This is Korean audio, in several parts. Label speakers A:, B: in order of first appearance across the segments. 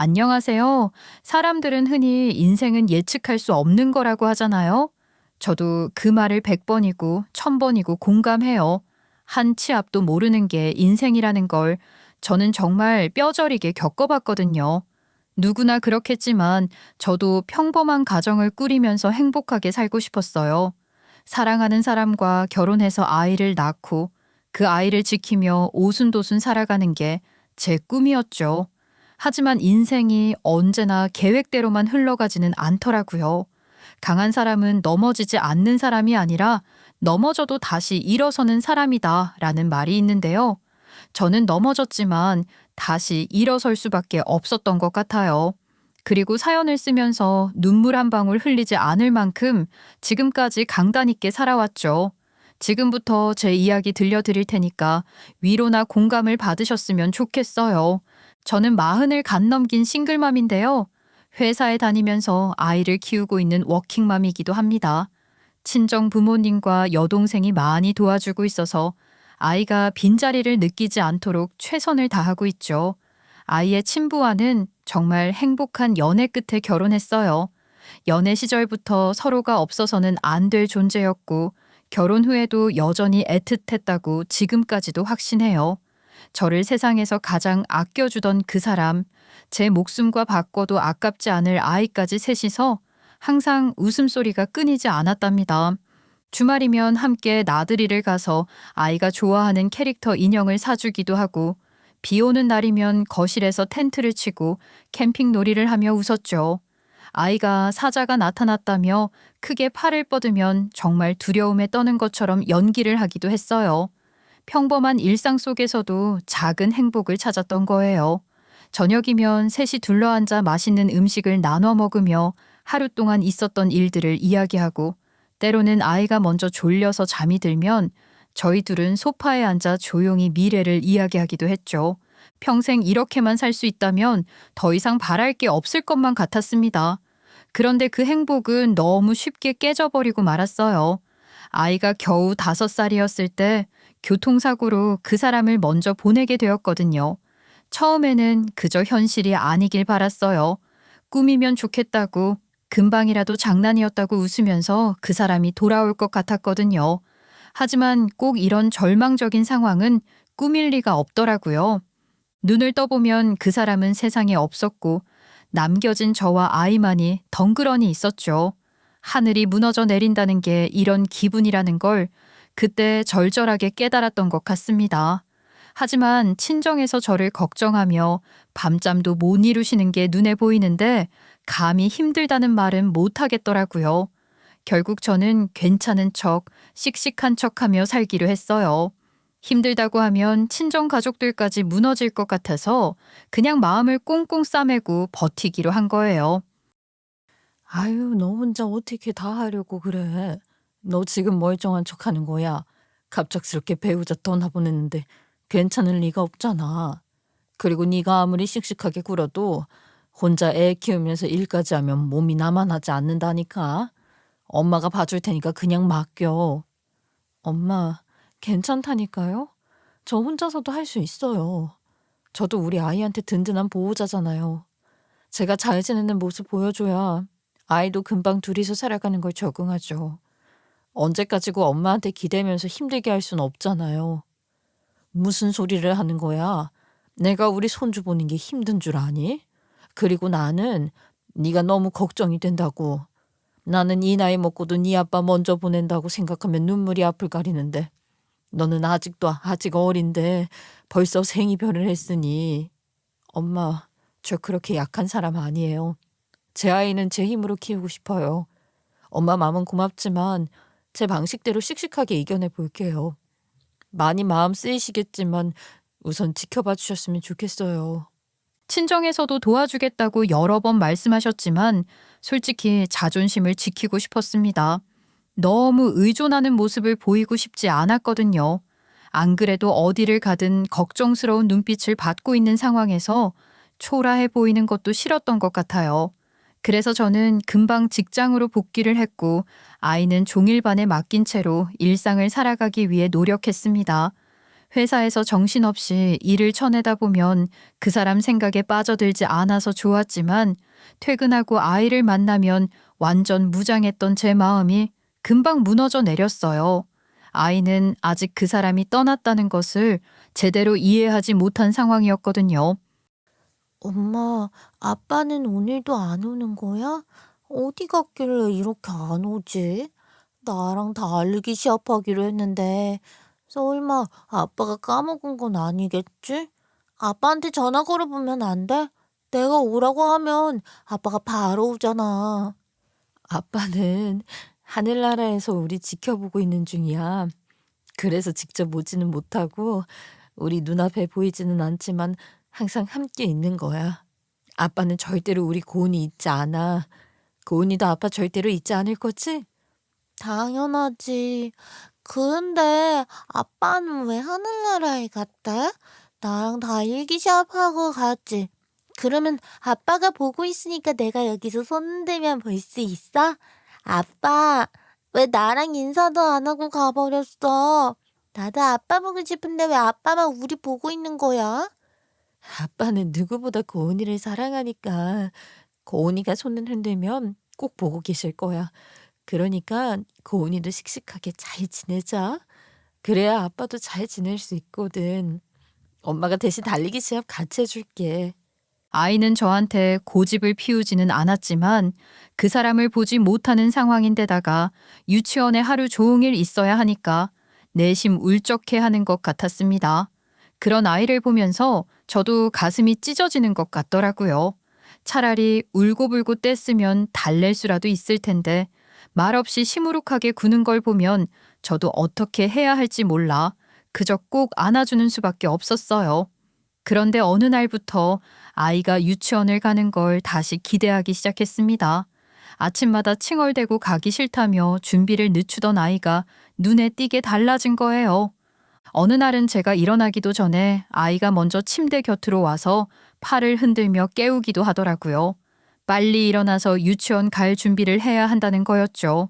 A: 안녕하세요. 사람들은 흔히 인생은 예측할 수 없는 거라고 하잖아요. 저도 그 말을 100번이고 1000번이고 공감해요. 한 치 앞도 모르는 게 인생이라는 걸 저는 정말 뼈저리게 겪어봤거든요. 누구나 그렇겠지만 저도 평범한 가정을 꾸리면서 행복하게 살고 싶었어요. 사랑하는 사람과 결혼해서 아이를 낳고 그 아이를 지키며 오순도순 살아가는 게 제 꿈이었죠. 하지만 인생이 언제나 계획대로만 흘러가지는 않더라고요. 강한 사람은 넘어지지 않는 사람이 아니라 넘어져도 다시 일어서는 사람이다 라는 말이 있는데요. 저는 넘어졌지만 다시 일어설 수밖에 없었던 것 같아요. 그리고 사연을 쓰면서 눈물 한 방울 흘리지 않을 만큼 지금까지 강단 있게 살아왔죠. 지금부터 제 이야기 들려드릴 테니까 위로나 공감을 받으셨으면 좋겠어요. 저는 40을 갓 넘긴 싱글맘인데요. 회사에 다니면서 아이를 키우고 있는 워킹맘이기도 합니다. 친정 부모님과 여동생이 많이 도와주고 있어서 아이가 빈자리를 느끼지 않도록 최선을 다하고 있죠. 아이의 친부와는 정말 행복한 연애 끝에 결혼했어요. 연애 시절부터 서로가 없어서는 안 될 존재였고 결혼 후에도 여전히 애틋했다고 지금까지도 확신해요. 저를 세상에서 가장 아껴주던 그 사람, 제 목숨과 바꿔도 아깝지 않을 아이까지 셋이서 항상 웃음소리가 끊이지 않았답니다. 주말이면 함께 나들이를 가서 아이가 좋아하는 캐릭터 인형을 사주기도 하고 비 오는 날이면 거실에서 텐트를 치고 캠핑 놀이를 하며 웃었죠. 아이가 사자가 나타났다며 크게 팔을 뻗으면 정말 두려움에 떠는 것처럼 연기를 하기도 했어요. 평범한 일상 속에서도 작은 행복을 찾았던 거예요. 저녁이면 셋이 둘러앉아 맛있는 음식을 나눠 먹으며 하루 동안 있었던 일들을 이야기하고 때로는 아이가 먼저 졸려서 잠이 들면 저희 둘은 소파에 앉아 조용히 미래를 이야기하기도 했죠. 평생 이렇게만 살 수 있다면 더 이상 바랄 게 없을 것만 같았습니다. 그런데 그 행복은 너무 쉽게 깨져버리고 말았어요. 아이가 겨우 5살이었을 때 교통사고로 그 사람을 먼저 보내게 되었거든요. 처음에는 그저 현실이 아니길 바랐어요. 꿈이면 좋겠다고 금방이라도 장난이었다고 웃으면서 그 사람이 돌아올 것 같았거든요. 하지만 꼭 이런 절망적인 상황은 꿈일 리가 없더라고요. 눈을 떠보면 그 사람은 세상에 없었고 남겨진 저와 아이만이 덩그러니 있었죠. 하늘이 무너져 내린다는 게 이런 기분이라는 걸 그때 절절하게 깨달았던 것 같습니다. 하지만 친정에서 저를 걱정하며 밤잠도 못 이루시는 게 눈에 보이는데 감히 힘들다는 말은 못 하겠더라고요. 결국 저는 괜찮은 척, 씩씩한 척하며 살기로 했어요. 힘들다고 하면 친정 가족들까지 무너질 것 같아서 그냥 마음을 꽁꽁 싸매고 버티기로 한 거예요.
B: 아유, 너 혼자 어떻게 다 하려고 그래? 너 지금 멀쩡한 척하는 거야. 갑작스럽게 배우자 떠나보냈는데 괜찮을 리가 없잖아. 그리고 네가 아무리 씩씩하게 굴어도 혼자 애 키우면서 일까지 하면 몸이 나만하지 않는다니까. 엄마가 봐줄 테니까 그냥 맡겨. 엄마, 괜찮다니까요? 저 혼자서도 할 수 있어요. 저도 우리 아이한테 든든한 보호자잖아요. 제가 잘 지내는 모습 보여줘야 아이도 금방 둘이서 살아가는 걸 적응하죠. 언제까지고 엄마한테 기대면서 힘들게 할 순 없잖아요. 무슨 소리를 하는 거야? 내가 우리 손주 보는 게 힘든 줄 아니? 그리고 나는 네가 너무 걱정이 된다고. 나는 이 나이 먹고도 네 아빠 먼저 보낸다고 생각하면 눈물이 앞을 가리는데 너는 아직도 아직 어린데 벌써 생이별을 했으니. 엄마, 저 그렇게 약한 사람 아니에요. 제 아이는 제 힘으로 키우고 싶어요. 엄마 마음은 고맙지만 제 방식대로 씩씩하게 이겨내 볼게요. 많이 마음 쓰이시겠지만 우선 지켜봐 주셨으면 좋겠어요.
A: 친정에서도 도와주겠다고 여러 번 말씀하셨지만 솔직히 자존심을 지키고 싶었습니다. 너무 의존하는 모습을 보이고 싶지 않았거든요. 안 그래도 어디를 가든 걱정스러운 눈빛을 받고 있는 상황에서 초라해 보이는 것도 싫었던 것 같아요. 그래서 저는 금방 직장으로 복귀를 했고 아이는 종일반에 맡긴 채로 일상을 살아가기 위해 노력했습니다. 회사에서 정신없이 일을 쳐내다 보면 그 사람 생각에 빠져들지 않아서 좋았지만 퇴근하고 아이를 만나면 완전 무장했던 제 마음이 금방 무너져 내렸어요. 아이는 아직 그 사람이 떠났다는 것을 제대로 이해하지 못한 상황이었거든요.
B: 엄마, 아빠는 오늘도 안 오는 거야? 어디 갔길래 이렇게 안 오지? 나랑 달리기 시합하기로 했는데, 설마 아빠가 까먹은 건 아니겠지? 아빠한테 전화 걸어보면 안 돼? 내가 오라고 하면 아빠가 바로 오잖아. 아빠는 하늘나라에서 우리 지켜보고 있는 중이야. 그래서 직접 오지는 못하고 우리 눈앞에 보이지는 않지만 항상 함께 있는 거야. 아빠는 절대로 우리 고은이 잊지 않아. 고은이도 아빠 절대로 잊지 않을 거지? 당연하지. 그런데 아빠는 왜 하늘나라에 갔대? 나랑 달리기 시합하고 갔지. 그러면 아빠가 보고 있으니까 내가 여기서 손 흔들면 볼 수 있어? 아빠, 왜 나랑 인사도 안 하고 가버렸어? 나도 아빠 보고 싶은데 왜 아빠만 우리 보고 있는 거야? 아빠는 누구보다 고은이를 사랑하니까 고은이가 손을 흔들면 꼭 보고 계실 거야. 그러니까 고은이도 씩씩하게 잘 지내자. 그래야 아빠도 잘 지낼 수 있거든. 엄마가 대신 달리기 시합 같이 해줄게.
A: 아이는 저한테 고집을 피우지는 않았지만 그 사람을 보지 못하는 상황인데다가 유치원에 하루 종일 있어야 하니까 내심 울적해 하는 것 같았습니다. 그런 아이를 보면서 저도 가슴이 찢어지는 것 같더라고요. 차라리 울고불고 뗐으면 달랠 수라도 있을 텐데 말없이 시무룩하게 구는 걸 보면 저도 어떻게 해야 할지 몰라 그저 꼭 안아주는 수밖에 없었어요. 그런데 어느 날부터 아이가 유치원을 가는 걸 다시 기대하기 시작했습니다. 아침마다 칭얼대고 가기 싫다며 준비를 늦추던 아이가 눈에 띄게 달라진 거예요. 어느 날은 제가 일어나기도 전에 아이가 먼저 침대 곁으로 와서 팔을 흔들며 깨우기도 하더라고요. 빨리 일어나서 유치원 갈 준비를 해야 한다는 거였죠.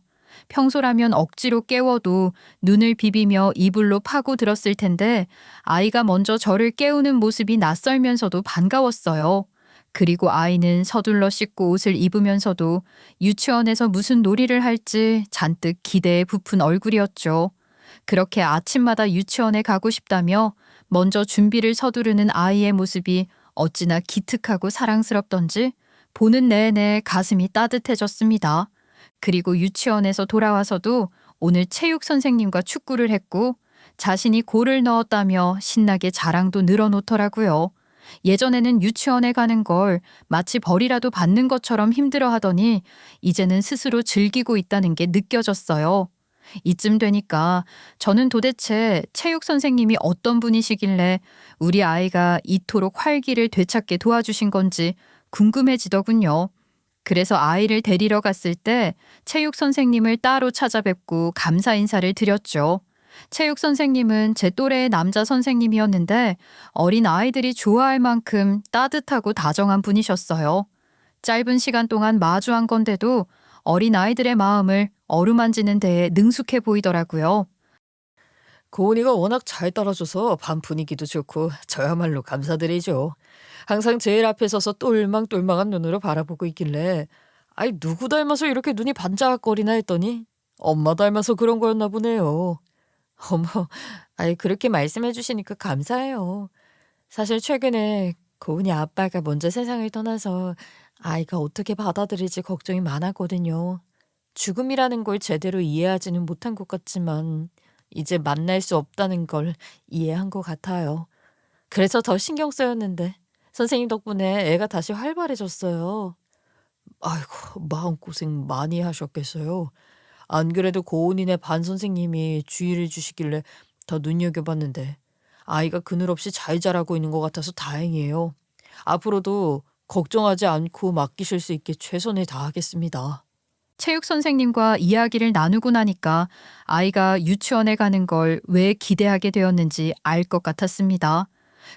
A: 평소라면 억지로 깨워도 눈을 비비며 이불로 파고 들었을 텐데 아이가 먼저 저를 깨우는 모습이 낯설면서도 반가웠어요. 그리고 아이는 서둘러 씻고 옷을 입으면서도 유치원에서 무슨 놀이를 할지 잔뜩 기대에 부푼 얼굴이었죠. 그렇게 아침마다 유치원에 가고 싶다며 먼저 준비를 서두르는 아이의 모습이 어찌나 기특하고 사랑스럽던지 보는 내내 가슴이 따뜻해졌습니다. 그리고 유치원에서 돌아와서도 오늘 체육 선생님과 축구를 했고 자신이 골을 넣었다며 신나게 자랑도 늘어놓더라고요. 예전에는 유치원에 가는 걸 마치 벌이라도 받는 것처럼 힘들어하더니 이제는 스스로 즐기고 있다는 게 느껴졌어요. 이쯤 되니까 저는 도대체 체육 선생님이 어떤 분이시길래 우리 아이가 이토록 활기를 되찾게 도와주신 건지 궁금해지더군요. 그래서 아이를 데리러 갔을 때 체육 선생님을 따로 찾아뵙고 감사 인사를 드렸죠. 체육 선생님은 제 또래의 남자 선생님이었는데 어린 아이들이 좋아할 만큼 따뜻하고 다정한 분이셨어요. 짧은 시간 동안 마주한 건데도 어린 아이들의 마음을 어루만지는 데에 능숙해 보이더라고요.
B: 고은이가 워낙 잘 따라줘서 반 분위기도 좋고 저야말로 감사드리죠. 항상 제일 앞에 서서 똘망똘망한 눈으로 바라보고 있길래 아이 누구 닮아서 이렇게 눈이 반짝거리나 했더니 엄마 닮아서 그런 거였나 보네요. 어머, 아이 그렇게 말씀해 주시니까 감사해요. 사실 최근에 고은이 아빠가 먼저 세상을 떠나서 아이가 어떻게 받아들일지 걱정이 많았거든요. 죽음이라는 걸 제대로 이해하지는 못한 것 같지만 이제 만날 수 없다는 걸 이해한 것 같아요. 그래서 더 신경 쓰였는데 선생님 덕분에 애가 다시 활발해졌어요. 아이고, 마음고생 많이 하셨겠어요. 안 그래도 고은이네 반 선생님이 주의를 주시길래 더 눈여겨봤는데 아이가 그늘 없이 잘 자라고 있는 것 같아서 다행이에요. 앞으로도 걱정하지 않고 맡기실 수 있게 최선을 다하겠습니다.
A: 체육 선생님과 이야기를 나누고 나니까 아이가 유치원에 가는 걸 왜 기대하게 되었는지 알 것 같았습니다.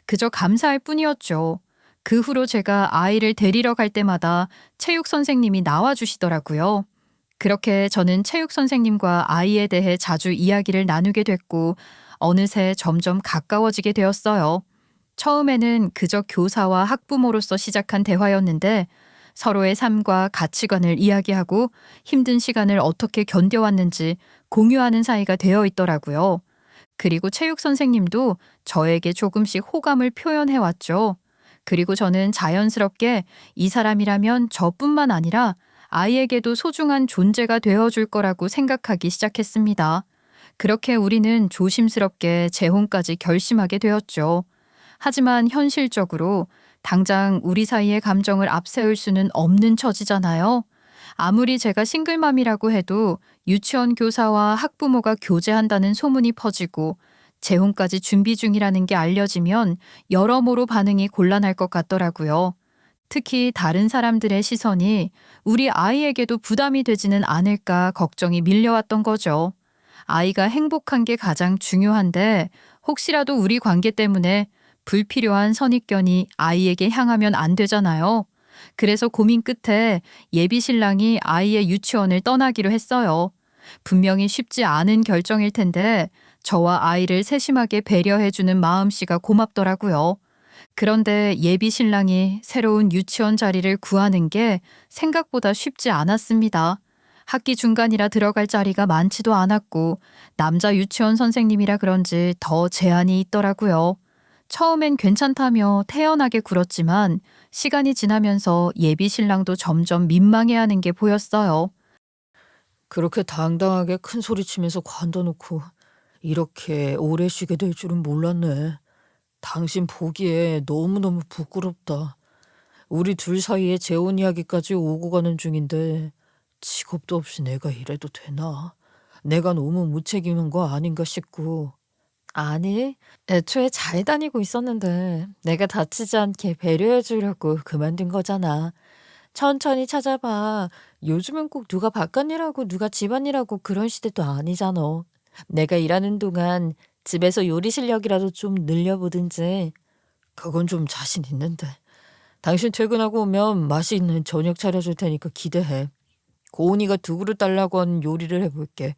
A: 그저 감사할 뿐이었죠. 그 후로 제가 아이를 데리러 갈 때마다 체육 선생님이 나와주시더라고요. 그렇게 저는 체육 선생님과 아이에 대해 자주 이야기를 나누게 됐고 어느새 점점 가까워지게 되었어요. 처음에는 그저 교사와 학부모로서 시작한 대화였는데 서로의 삶과 가치관을 이야기하고 힘든 시간을 어떻게 견뎌왔는지 공유하는 사이가 되어 있더라고요. 그리고 체육 선생님도 저에게 조금씩 호감을 표현해 왔죠. 그리고 저는 자연스럽게 이 사람이라면 저뿐만 아니라 아이에게도 소중한 존재가 되어줄 거라고 생각하기 시작했습니다. 그렇게 우리는 조심스럽게 재혼까지 결심하게 되었죠. 하지만 현실적으로 당장 우리 사이의 감정을 앞세울 수는 없는 처지잖아요. 아무리 제가 싱글맘이라고 해도 유치원 교사와 학부모가 교제한다는 소문이 퍼지고 재혼까지 준비 중이라는 게 알려지면 여러모로 반응이 곤란할 것 같더라고요. 특히 다른 사람들의 시선이 우리 아이에게도 부담이 되지는 않을까 걱정이 밀려왔던 거죠. 아이가 행복한 게 가장 중요한데 혹시라도 우리 관계 때문에 불필요한 선입견이 아이에게 향하면 안 되잖아요. 그래서 고민 끝에 예비 신랑이 아이의 유치원을 떠나기로 했어요. 분명히 쉽지 않은 결정일 텐데 저와 아이를 세심하게 배려해주는 마음씨가 고맙더라고요. 그런데 예비 신랑이 새로운 유치원 자리를 구하는 게 생각보다 쉽지 않았습니다. 학기 중간이라 들어갈 자리가 많지도 않았고 남자 유치원 선생님이라 그런지 더 제한이 있더라고요. 처음엔 괜찮다며 태연하게 굴었지만 시간이 지나면서 예비 신랑도 점점 민망해하는 게 보였어요.
B: 그렇게 당당하게 큰 소리 치면서 관둬놓고 이렇게 오래 쉬게 될 줄은 몰랐네. 당신 보기에 너무너무 부끄럽다. 우리 둘 사이에 재혼 이야기까지 오고 가는 중인데 직업도 없이 내가 이래도 되나? 내가 너무 무책임한 거 아닌가 싶고. 아니, 애초에 잘 다니고 있었는데 내가 다치지 않게 배려해 주려고 그만둔 거잖아. 천천히 찾아봐. 요즘은 꼭 누가 바깥일하고 누가 집안일하고 그런 시대도 아니잖아. 내가 일하는 동안 집에서 요리 실력이라도 좀 늘려보든지. 그건 좀 자신 있는데. 당신 퇴근하고 오면 맛있는 저녁 차려줄 테니까 기대해. 고은이가 두 그릇 달라고 하는 요리를 해볼게.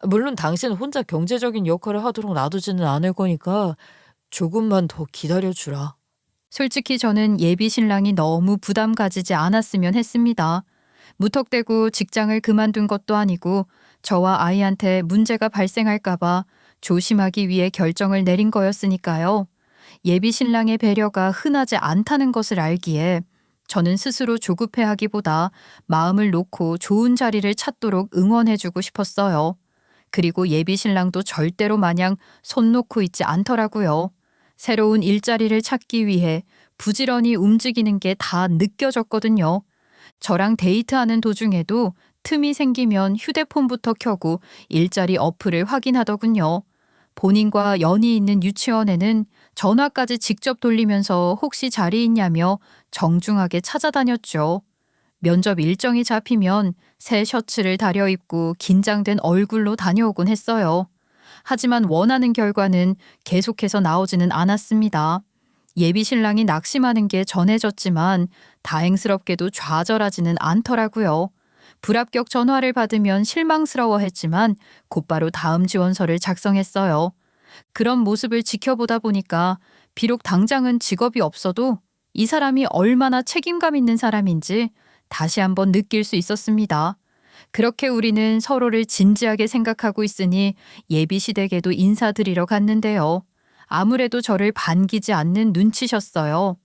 B: 물론 당신 혼자 경제적인 역할을 하도록 놔두지는 않을 거니까 조금만 더 기다려주라.
A: 솔직히 저는 예비 신랑이 너무 부담 가지지 않았으면 했습니다. 무턱대고 직장을 그만둔 것도 아니고 저와 아이한테 문제가 발생할까봐 조심하기 위해 결정을 내린 거였으니까요. 예비 신랑의 배려가 흔하지 않다는 것을 알기에 저는 스스로 조급해하기보다 마음을 놓고 좋은 자리를 찾도록 응원해주고 싶었어요. 그리고 예비 신랑도 절대로 마냥 손 놓고 있지 않더라고요. 새로운 일자리를 찾기 위해 부지런히 움직이는 게 다 느껴졌거든요. 저랑 데이트하는 도중에도 틈이 생기면 휴대폰부터 켜고 일자리 어플을 확인하더군요. 본인과 연이 있는 유치원에는 전화까지 직접 돌리면서 혹시 자리 있냐며 정중하게 찾아다녔죠. 면접 일정이 잡히면 새 셔츠를 다려입고 긴장된 얼굴로 다녀오곤 했어요. 하지만 원하는 결과는 계속해서 나오지는 않았습니다. 예비 신랑이 낙심하는 게 전해졌지만 다행스럽게도 좌절하지는 않더라고요. 불합격 전화를 받으면 실망스러워했지만 곧바로 다음 지원서를 작성했어요. 그런 모습을 지켜보다 보니까 비록 당장은 직업이 없어도 이 사람이 얼마나 책임감 있는 사람인지 다시 한번 느낄 수 있었습니다. 그렇게 우리는 서로를 진지하게 생각하고 있으니 예비 시댁에도 인사드리러 갔는데요. 아무래도 저를 반기지 않는 눈치셨어요.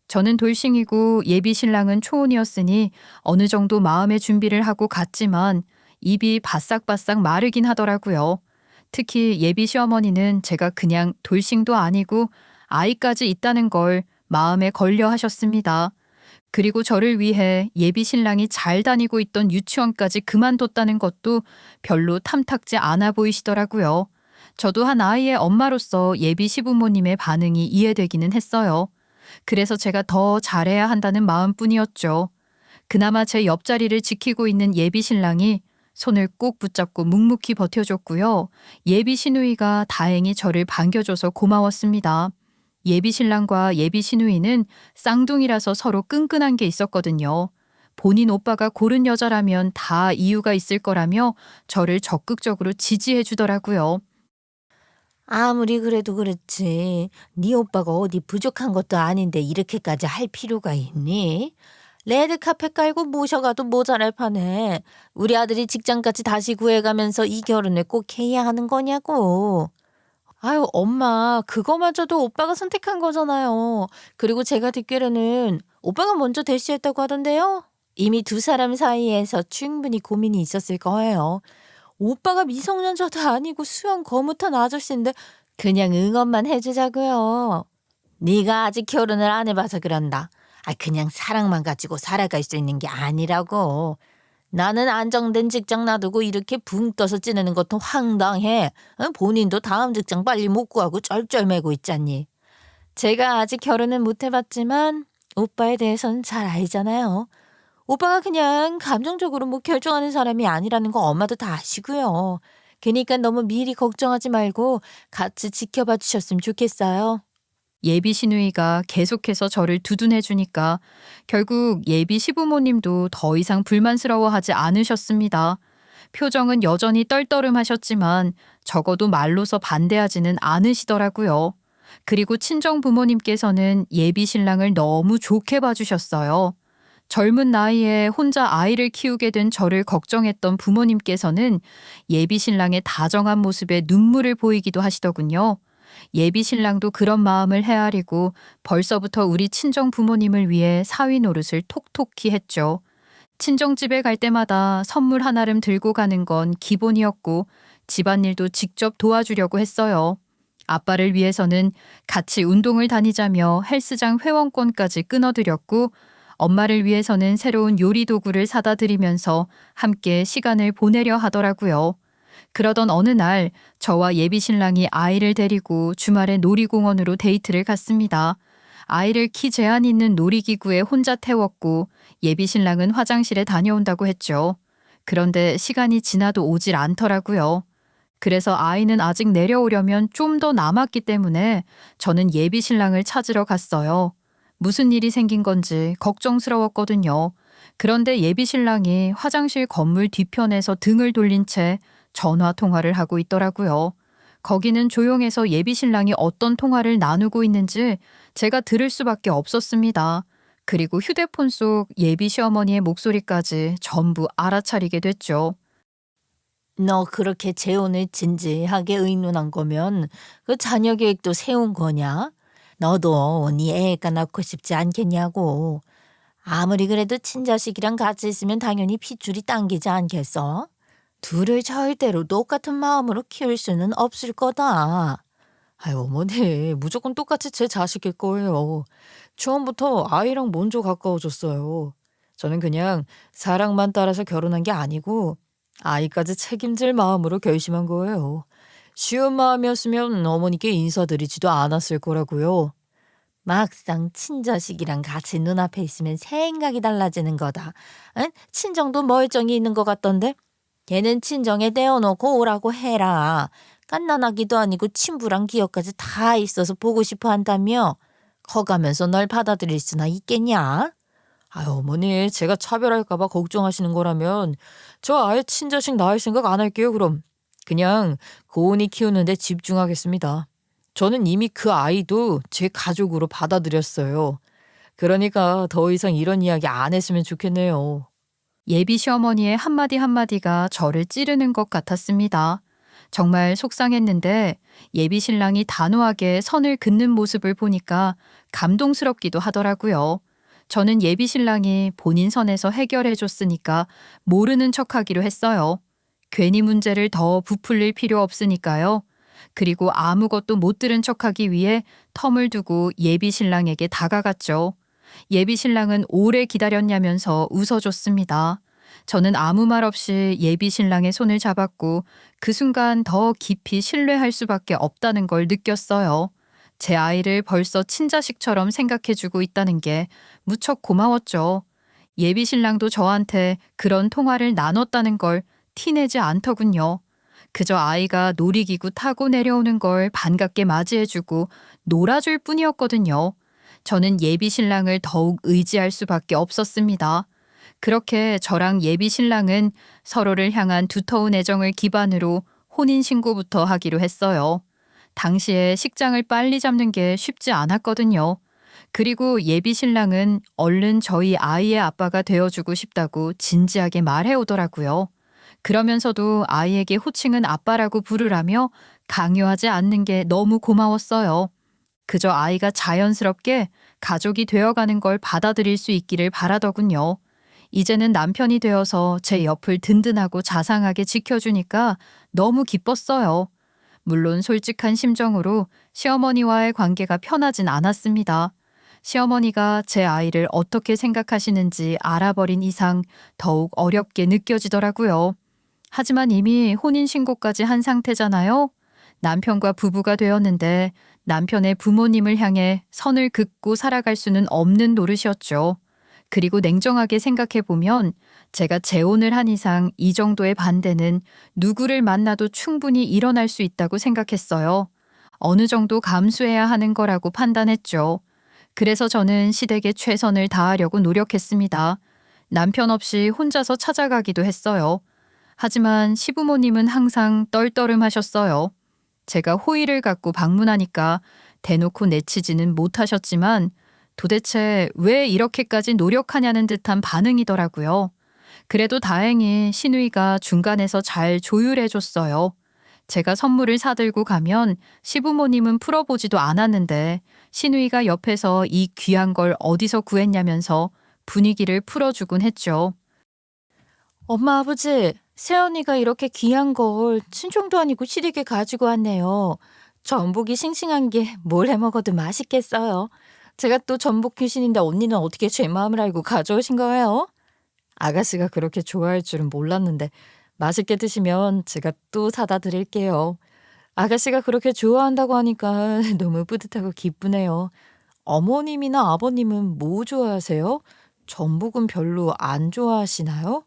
A: 저는 돌싱이고 예비 신랑은 초혼이었으니 어느 정도 마음의 준비를 하고 갔지만 입이 바싹바싹 마르긴 하더라고요. 특히 예비 시어머니는 제가 그냥 돌싱도 아니고 아이까지 있다는 걸 마음에 걸려 하셨습니다. 그리고 저를 위해 예비 신랑이 잘 다니고 있던 유치원까지 그만뒀다는 것도 별로 탐탁지 않아 보이시더라고요. 저도 한 아이의 엄마로서 예비 시부모님의 반응이 이해되기는 했어요. 그래서 제가 더 잘해야 한다는 마음뿐이었죠. 그나마 제 옆자리를 지키고 있는 예비 신랑이 손을 꼭 붙잡고 묵묵히 버텨줬고요. 예비 시누이가 다행히 저를 반겨줘서 고마웠습니다. 예비 신랑과 예비 시누이는 쌍둥이라서 서로 끈끈한 게 있었거든요. 본인 오빠가 고른 여자라면 다 이유가 있을 거라며 저를 적극적으로 지지해 주더라고요.
B: 아무리 그래도 그렇지. 네 오빠가 어디 부족한 것도 아닌데 이렇게까지 할 필요가 있니? 레드카펫 깔고 모셔가도 모자랄 판에 우리 아들이 직장까지 다시 구해가면서 이 결혼을 꼭 해야 하는 거냐고. 아유, 엄마, 그거마저도 오빠가 선택한 거잖아요. 그리고 제가 듣기로는 오빠가 먼저 대시했다고 하던데요. 이미 두 사람 사이에서 충분히 고민이 있었을 거예요. 오빠가 미성년자도 아니고 수영 거뭇한 아저씨인데 그냥 응원만 해주자고요. 네가 아직 결혼을 안 해봐서 그런다. 그냥 사랑만 가지고 살아갈 수 있는 게 아니라고. 나는 안정된 직장 놔두고 이렇게 붕 떠서 찌르는 것도 황당해. 본인도 다음 직장 빨리 못 구하고 쩔쩔매고 있잖니. 제가 아직 결혼은 못 해봤지만 오빠에 대해서는 잘 알잖아요. 오빠가 그냥 감정적으로 뭐 결정하는 사람이 아니라는 거 엄마도 다 아시고요. 그러니까 너무 미리 걱정하지 말고 같이 지켜봐 주셨으면 좋겠어요.
A: 예비 시누이가 계속해서 저를 두둔해 주니까 결국 예비 시부모님도 더 이상 불만스러워하지 않으셨습니다. 표정은 여전히 떨떠름하셨지만 적어도 말로서 반대하지는 않으시더라고요. 그리고 친정 부모님께서는 예비 신랑을 너무 좋게 봐주셨어요. 젊은 나이에 혼자 아이를 키우게 된 저를 걱정했던 부모님께서는 예비 신랑의 다정한 모습에 눈물을 보이기도 하시더군요. 예비 신랑도 그런 마음을 헤아리고 벌써부터 우리 친정 부모님을 위해 사위 노릇을 톡톡히 했죠. 친정집에 갈 때마다 선물 하나름 들고 가는 건 기본이었고 집안일도 직접 도와주려고 했어요. 아빠를 위해서는 같이 운동을 다니자며 헬스장 회원권까지 끊어드렸고 엄마를 위해서는 새로운 요리 도구를 사다 드리면서 함께 시간을 보내려 하더라고요. 그러던 어느 날 저와 예비 신랑이 아이를 데리고 주말에 놀이공원으로 데이트를 갔습니다. 아이를 키 제한 있는 놀이기구에 혼자 태웠고 예비 신랑은 화장실에 다녀온다고 했죠. 그런데 시간이 지나도 오질 않더라고요. 그래서 아이는 아직 내려오려면 좀 더 남았기 때문에 저는 예비 신랑을 찾으러 갔어요. 무슨 일이 생긴 건지 걱정스러웠거든요. 그런데 예비 신랑이 화장실 건물 뒤편에서 등을 돌린 채 전화 통화를 하고 있더라고요. 거기는 조용해서 예비 신랑이 어떤 통화를 나누고 있는지 제가 들을 수밖에 없었습니다. 그리고 휴대폰 속 예비 시어머니의 목소리까지 전부 알아차리게 됐죠.
B: 너 그렇게 재혼을 진지하게 의논한 거면 그 자녀 계획도 세운 거냐? 너도 네 애가 낳고 싶지 않겠냐고. 아무리 그래도 친자식이랑 같이 있으면 당연히 핏줄이 당기지 않겠어? 둘을 절대로 똑같은 마음으로 키울 수는 없을 거다. 아유, 어머니, 무조건 똑같이 제 자식일 거예요. 처음부터 아이랑 먼저 가까워졌어요. 저는 그냥 사랑만 따라서 결혼한 게 아니고 아이까지 책임질 마음으로 결심한 거예요. 쉬운 마음이었으면 어머니께 인사드리지도 않았을 거라고요. 막상 친자식이랑 같이 눈앞에 있으면 생각이 달라지는 거다. 응? 친정도 멀쩡히 있는 것 같던데? 걔는 친정에 떼어놓고 오라고 해라. 갓난아기도 아니고 친부랑 기억까지 다 있어서 보고 싶어 한다며? 커가면서 널 받아들일 수나 있겠냐? 아유, 어머니, 제가 차별할까봐 걱정하시는 거라면 저 아예 친자식 낳을 생각 안 할게요, 그럼. 그냥 고은이 키우는데 집중하겠습니다. 저는 이미 그 아이도 제 가족으로 받아들였어요. 그러니까 더 이상 이런 이야기 안 했으면 좋겠네요.
A: 예비 시어머니의 한마디 한마디가 저를 찌르는 것 같았습니다. 정말 속상했는데 예비 신랑이 단호하게 선을 긋는 모습을 보니까 감동스럽기도 하더라고요. 저는 예비 신랑이 본인 선에서 해결해 줬으니까 모르는 척하기로 했어요. 괜히 문제를 더 부풀릴 필요 없으니까요. 그리고 아무것도 못 들은 척하기 위해 텀을 두고 예비 신랑에게 다가갔죠. 예비 신랑은 오래 기다렸냐면서 웃어줬습니다. 저는 아무 말 없이 예비 신랑의 손을 잡았고 그 순간 더 깊이 신뢰할 수밖에 없다는 걸 느꼈어요. 제 아이를 벌써 친자식처럼 생각해주고 있다는 게 무척 고마웠죠. 예비 신랑도 저한테 그런 통화를 나눴다는 걸 티내지 않더군요. 그저 아이가 놀이기구 타고 내려오는 걸 반갑게 맞이해주고 놀아줄 뿐이었거든요. 저는 예비 신랑을 더욱 의지할 수밖에 없었습니다. 그렇게 저랑 예비 신랑은 서로를 향한 두터운 애정을 기반으로 혼인신고부터 하기로 했어요. 당시에 식장을 빨리 잡는 게 쉽지 않았거든요. 그리고 예비 신랑은 얼른 저희 아이의 아빠가 되어주고 싶다고 진지하게 말해오더라고요. 그러면서도 아이에게 호칭은 아빠라고 부르라며 강요하지 않는 게 너무 고마웠어요. 그저 아이가 자연스럽게 가족이 되어가는 걸 받아들일 수 있기를 바라더군요. 이제는 남편이 되어서 제 옆을 든든하고 자상하게 지켜주니까 너무 기뻤어요. 물론 솔직한 심정으로 시어머니와의 관계가 편하진 않았습니다. 시어머니가 제 아이를 어떻게 생각하시는지 알아버린 이상 더욱 어렵게 느껴지더라고요. 하지만 이미 혼인신고까지 한 상태잖아요. 남편과 부부가 되었는데 남편의 부모님을 향해 선을 긋고 살아갈 수는 없는 노릇이었죠. 그리고 냉정하게 생각해보면 제가 재혼을 한 이상 이 정도의 반대는 누구를 만나도 충분히 일어날 수 있다고 생각했어요. 어느 정도 감수해야 하는 거라고 판단했죠. 그래서 저는 시댁에 최선을 다하려고 노력했습니다. 남편 없이 혼자서 찾아가기도 했어요. 하지만 시부모님은 항상 떨떠름하셨어요. 제가 호의를 갖고 방문하니까 대놓고 내치지는 못하셨지만 도대체 왜 이렇게까지 노력하냐는 듯한 반응이더라고요. 그래도 다행히 시누이가 중간에서 잘 조율해줬어요. 제가 선물을 사들고 가면 시부모님은 풀어보지도 않았는데 시누이가 옆에서 이 귀한 걸 어디서 구했냐면서 분위기를 풀어주곤 했죠.
B: 엄마, 아버지, 새언니가 이렇게 귀한 걸 친정도 아니고 시댁에 가지고 왔네요. 전복이 싱싱한 게 뭘 해먹어도 맛있겠어요. 제가 또 전복 귀신인데 언니는 어떻게 제 마음을 알고 가져오신 거예요? 아가씨가 그렇게 좋아할 줄은 몰랐는데 맛있게 드시면 제가 또 사다 드릴게요. 아가씨가 그렇게 좋아한다고 하니까 너무 뿌듯하고 기쁘네요. 어머님이나 아버님은 뭐 좋아하세요? 전복은 별로 안 좋아하시나요?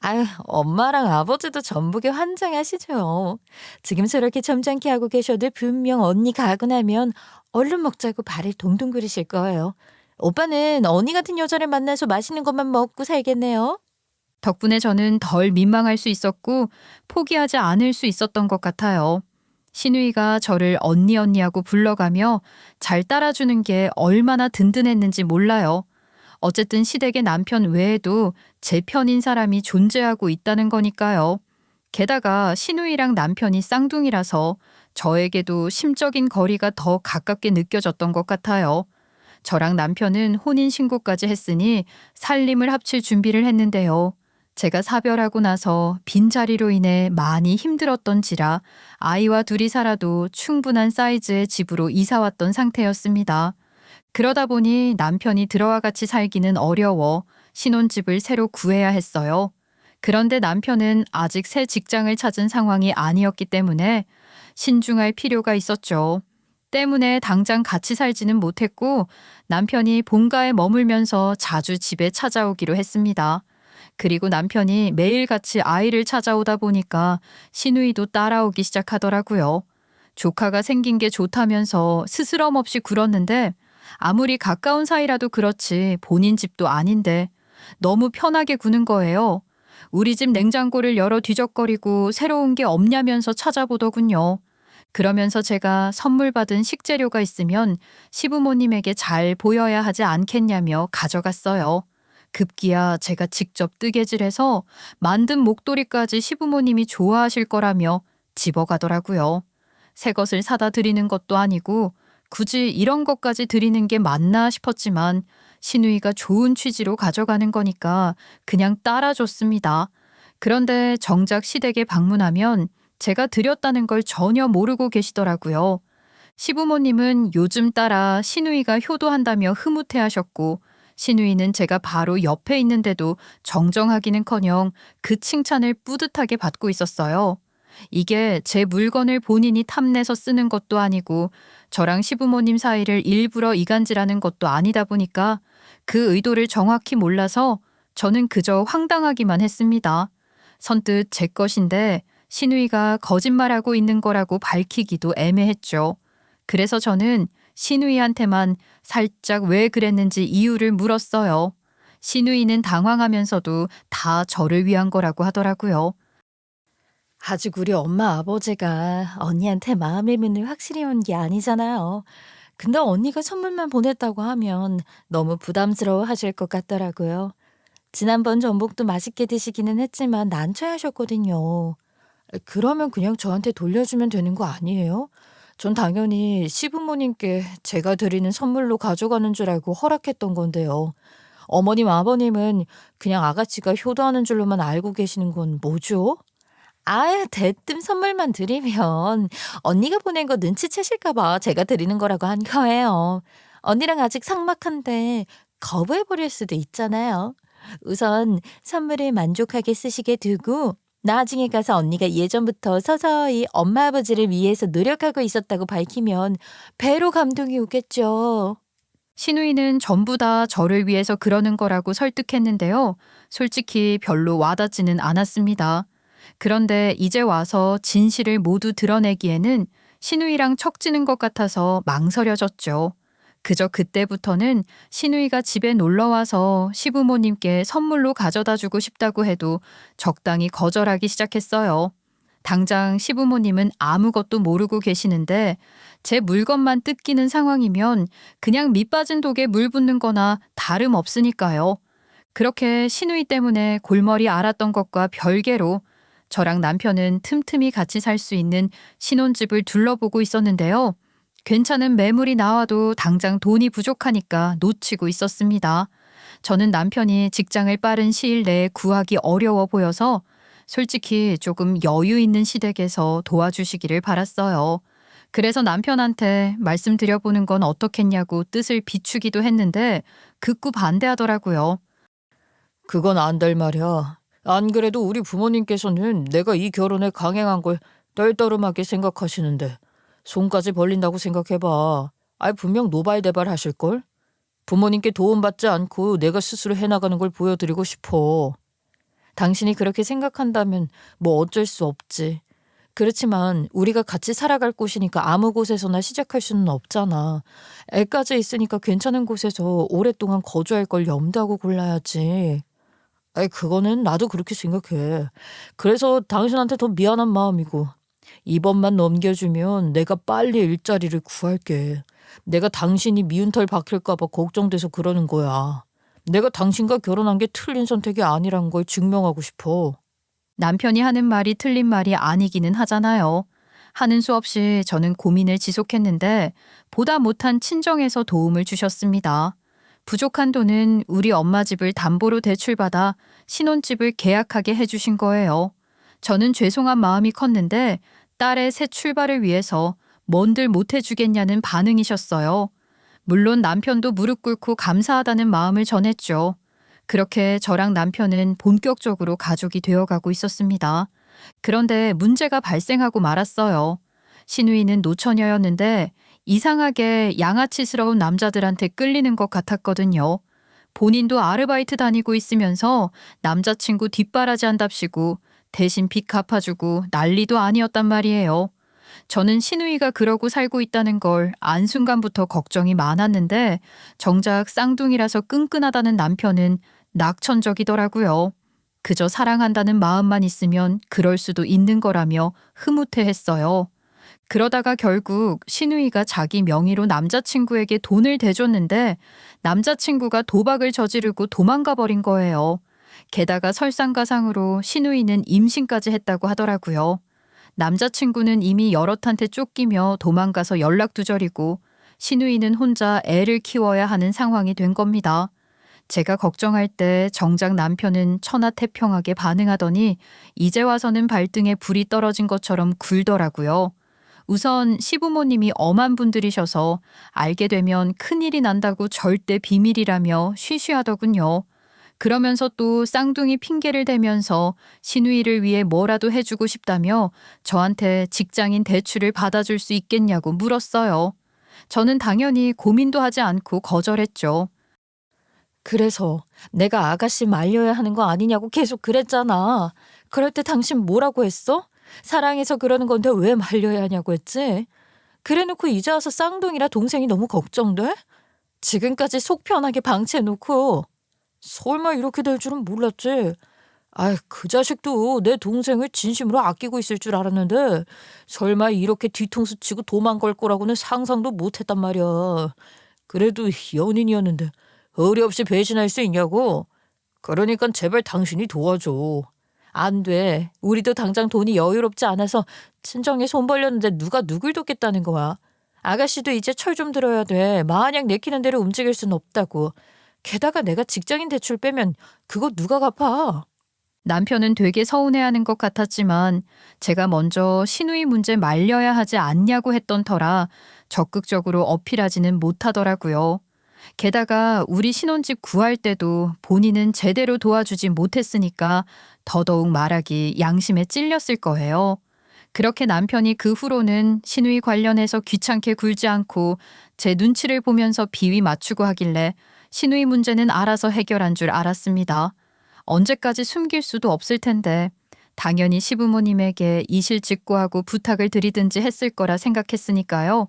B: 아유, 엄마랑 아버지도 전복에 환장하시죠. 지금 저렇게 점잖게 하고 계셔도 분명 언니 가고 나면 얼른 먹자고 발을 동동 구르실 거예요. 오빠는 언니 같은 여자를 만나서 맛있는 것만 먹고 살겠네요.
A: 덕분에 저는 덜 민망할 수 있었고 포기하지 않을 수 있었던 것 같아요. 시누이가 저를 언니 언니하고 불러가며 잘 따라주는 게 얼마나 든든했는지 몰라요. 어쨌든 시댁의 남편 외에도 제 편인 사람이 존재하고 있다는 거니까요. 게다가 시누이랑 남편이 쌍둥이라서 저에게도 심적인 거리가 더 가깝게 느껴졌던 것 같아요. 저랑 남편은 혼인신고까지 했으니 살림을 합칠 준비를 했는데요. 제가 사별하고 나서 빈자리로 인해 많이 힘들었던지라 아이와 둘이 살아도 충분한 사이즈의 집으로 이사왔던 상태였습니다. 그러다 보니 남편이 들어와 같이 살기는 어려워 신혼집을 새로 구해야 했어요. 그런데 남편은 아직 새 직장을 찾은 상황이 아니었기 때문에 신중할 필요가 있었죠. 때문에 당장 같이 살지는 못했고 남편이 본가에 머물면서 자주 집에 찾아오기로 했습니다. 그리고 남편이 매일같이 아이를 찾아오다 보니까 시누이도 따라오기 시작하더라고요. 조카가 생긴 게 좋다면서 스스럼 없이 굴었는데 아무리 가까운 사이라도 그렇지 본인 집도 아닌데 너무 편하게 구는 거예요. 우리 집 냉장고를 열어 뒤적거리고 새로운 게 없냐면서 찾아보더군요. 그러면서 제가 선물 받은 식재료가 있으면 시부모님에게 잘 보여야 하지 않겠냐며 가져갔어요. 급기야 제가 직접 뜨개질해서 만든 목도리까지 시부모님이 좋아하실 거라며 집어가더라고요. 새 것을 사다 드리는 것도 아니고 굳이 이런 것까지 드리는 게 맞나 싶었지만 시누이가 좋은 취지로 가져가는 거니까 그냥 따라줬습니다. 그런데 정작 시댁에 방문하면 제가 드렸다는 걸 전혀 모르고 계시더라고요. 시부모님은 요즘 따라 시누이가 효도한다며 흐뭇해하셨고 시누이는 제가 바로 옆에 있는데도 정정하기는커녕 그 칭찬을 뿌듯하게 받고 있었어요. 이게 제 물건을 본인이 탐내서 쓰는 것도 아니고 저랑 시부모님 사이를 일부러 이간질하는 것도 아니다 보니까 그 의도를 정확히 몰라서 저는 그저 황당하기만 했습니다. 선뜻 제 것인데 시누이가 거짓말하고 있는 거라고 밝히기도 애매했죠. 그래서 저는 시누이한테만 살짝 왜 그랬는지 이유를 물었어요. 시누이는 당황하면서도 다 저를 위한 거라고 하더라고요.
B: 아직 우리 엄마 아버지가 언니한테 마음의 문을 확실히 연 게 아니잖아요. 근데 언니가 선물만 보냈다고 하면 너무 부담스러워 하실 것 같더라고요. 지난번 전복도 맛있게 드시기는 했지만 난처하셨거든요. 그러면 그냥 저한테 돌려주면 되는 거 아니에요? 전 당연히 시부모님께 제가 드리는 선물로 가져가는 줄 알고 허락했던 건데요. 어머님, 아버님은 그냥 아가씨가 효도하는 줄로만 알고 계시는 건 뭐죠? 아유, 대뜸 선물만 드리면 언니가 보낸 거 눈치채실까 봐 제가 드리는 거라고 한 거예요. 언니랑 아직 삭막한데 거부해버릴 수도 있잖아요. 우선 선물을 만족하게 쓰시게 두고 나중에 가서 언니가 예전부터 서서히 엄마 아버지를 위해서 노력하고 있었다고 밝히면 배로 감동이 오겠죠.
A: 시누이는 전부 다 저를 위해서 그러는 거라고 설득했는데요. 솔직히 별로 와닿지는 않았습니다. 그런데 이제 와서 진실을 모두 드러내기에는 시누이랑 척지는 것 같아서 망설여졌죠. 그저 그때부터는 시누이가 집에 놀러 와서 시부모님께 선물로 가져다 주고 싶다고 해도 적당히 거절하기 시작했어요. 당장 시부모님은 아무것도 모르고 계시는데 제 물건만 뜯기는 상황이면 그냥 밑 빠진 독에 물 붓는 거나 다름없으니까요. 그렇게 시누이 때문에 골머리 앓았던 것과 별개로 저랑 남편은 틈틈이 같이 살 수 있는 신혼집을 둘러보고 있었는데요. 괜찮은 매물이 나와도 당장 돈이 부족하니까 놓치고 있었습니다. 저는 남편이 직장을 빠른 시일 내에 구하기 어려워 보여서 솔직히 조금 여유 있는 시댁에서 도와주시기를 바랐어요. 그래서 남편한테 말씀드려보는 건 어떻겠냐고 뜻을 비추기도 했는데 극구 반대하더라고요.
B: 그건 안 될 말이야. 안 그래도 우리 부모님께서는 내가 이 결혼에 강행한 걸 떨떠름하게 생각하시는데 손까지 벌린다고 생각해봐. 분명 노발대발 하실걸? 부모님께 도움받지 않고 내가 스스로 해나가는 걸 보여드리고 싶어. 당신이 그렇게 생각한다면 뭐 어쩔 수 없지. 그렇지만 우리가 같이 살아갈 곳이니까 아무 곳에서나 시작할 수는 없잖아. 애까지 있으니까 괜찮은 곳에서 오랫동안 거주할 걸 염두하고 골라야지. 그거는 나도 그렇게 생각해. 그래서 당신한테 더 미안한 마음이고 이번만 넘겨주면 내가 빨리 일자리를 구할게. 내가 당신이 미운 털 박힐까 봐 걱정돼서 그러는 거야. 내가 당신과 결혼한 게 틀린 선택이 아니란 걸 증명하고 싶어.
A: 남편이 하는 말이 틀린 말이 아니기는 하잖아요. 하는 수 없이 저는 고민을 지속했는데 보다 못한 친정에서 도움을 주셨습니다. 부족한 돈은 우리 엄마 집을 담보로 대출받아 신혼집을 계약하게 해주신 거예요. 저는 죄송한 마음이 컸는데 딸의 새 출발을 위해서 뭔들 못해주겠냐는 반응이셨어요. 물론 남편도 무릎 꿇고 감사하다는 마음을 전했죠. 그렇게 저랑 남편은 본격적으로 가족이 되어가고 있었습니다. 그런데 문제가 발생하고 말았어요. 시누이는 노처녀였는데 이상하게 양아치스러운 남자들한테 끌리는 것 같았거든요. 본인도 아르바이트 다니고 있으면서 남자친구 뒷바라지 한답시고 대신 빚 갚아주고 난리도 아니었단 말이에요. 저는 시누이가 그러고 살고 있다는 걸 안 순간부터 걱정이 많았는데 정작 쌍둥이라서 끈끈하다는 남편은 낙천적이더라고요. 그저 사랑한다는 마음만 있으면 그럴 수도 있는 거라며 흐뭇해했어요. 그러다가 결국 시누이가 자기 명의로 남자친구에게 돈을 대줬는데 남자친구가 도박을 저지르고 도망가 버린 거예요. 게다가 설상가상으로 시누이는 임신까지 했다고 하더라고요. 남자친구는 이미 여럿한테 쫓기며 도망가서 연락두절이고 시누이는 혼자 애를 키워야 하는 상황이 된 겁니다. 제가 걱정할 때 정작 남편은 천하태평하게 반응하더니 이제 와서는 발등에 불이 떨어진 것처럼 굴더라고요. 우선 시부모님이 엄한 분들이셔서 알게 되면 큰일이 난다고 절대 비밀이라며 쉬쉬하더군요. 그러면서 또 쌍둥이 핑계를 대면서 시누이를 위해 뭐라도 해주고 싶다며 저한테 직장인 대출을 받아줄 수 있겠냐고 물었어요. 저는 당연히 고민도 하지 않고 거절했죠.
B: 그래서 내가 아가씨 말려야 하는 거 아니냐고 계속 그랬잖아. 그럴 때 당신 뭐라고 했어? 사랑해서 그러는 건데 왜 말려야 하냐고 했지? 그래놓고 이제 와서 쌍둥이라 동생이 너무 걱정돼? 지금까지 속 편하게 방치해놓고 설마 이렇게 될 줄은 몰랐지. 아, 그 자식도 내 동생을 진심으로 아끼고 있을 줄 알았는데 설마 이렇게 뒤통수 치고 도망갈 거라고는 상상도 못했단 말이야. 그래도 연인이었는데 어리없이 배신할 수 있냐고? 그러니까 제발 당신이 도와줘. 안 돼. 우리도 당장 돈이 여유롭지 않아서 친정에 손 벌렸는데 누가 누굴 돕겠다는 거야. 아가씨도 이제 철 좀 들어야 돼. 마냥 내키는 대로 움직일 순 없다고. 게다가 내가 직장인 대출 빼면 그거 누가 갚아?
A: 남편은 되게 서운해하는 것 같았지만 제가 먼저 시누이 문제 말려야 하지 않냐고 했던 터라 적극적으로 어필하지는 못하더라고요. 게다가 우리 신혼집 구할 때도 본인은 제대로 도와주지 못했으니까 더더욱 말하기 양심에 찔렸을 거예요. 그렇게 남편이 그 후로는 시누이 관련해서 귀찮게 굴지 않고 제 눈치를 보면서 비위 맞추고 하길래 시누이 문제는 알아서 해결한 줄 알았습니다. 언제까지 숨길 수도 없을 텐데 당연히 시부모님에게 이실직고하고 부탁을 드리든지 했을 거라 생각했으니까요.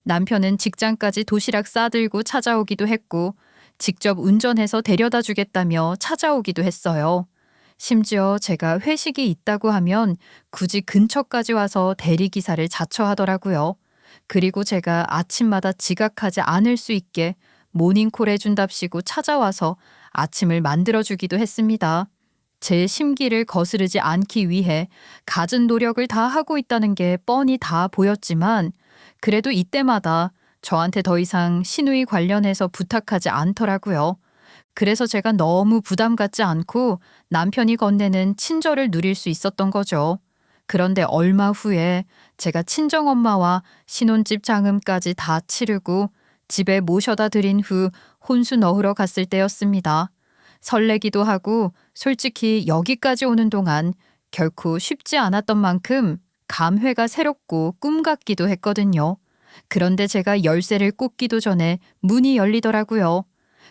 A: 남편은 직장까지 도시락 싸들고 찾아오기도 했고 직접 운전해서 데려다 주겠다며 찾아오기도 했어요. 심지어 제가 회식이 있다고 하면 굳이 근처까지 와서 대리기사를 자처하더라고요. 그리고 제가 아침마다 지각하지 않을 수 있게 모닝콜 해준답시고 찾아와서 아침을 만들어주기도 했습니다. 제 심기를 거스르지 않기 위해 갖은 노력을 다 하고 있다는 게 뻔히 다 보였지만 그래도 이때마다 저한테 더 이상 시누이 관련해서 부탁하지 않더라고요. 그래서 제가 너무 부담 갖지 않고 남편이 건네는 친절을 누릴 수 있었던 거죠. 그런데 얼마 후에 제가 친정엄마와 신혼집 장음까지 다 치르고 집에 모셔다 드린 후 혼수 넣으러 갔을 때였습니다. 설레기도 하고 솔직히 여기까지 오는 동안 결코 쉽지 않았던 만큼 감회가 새롭고 꿈 같기도 했거든요. 그런데 제가 열쇠를 꽂기도 전에 문이 열리더라고요.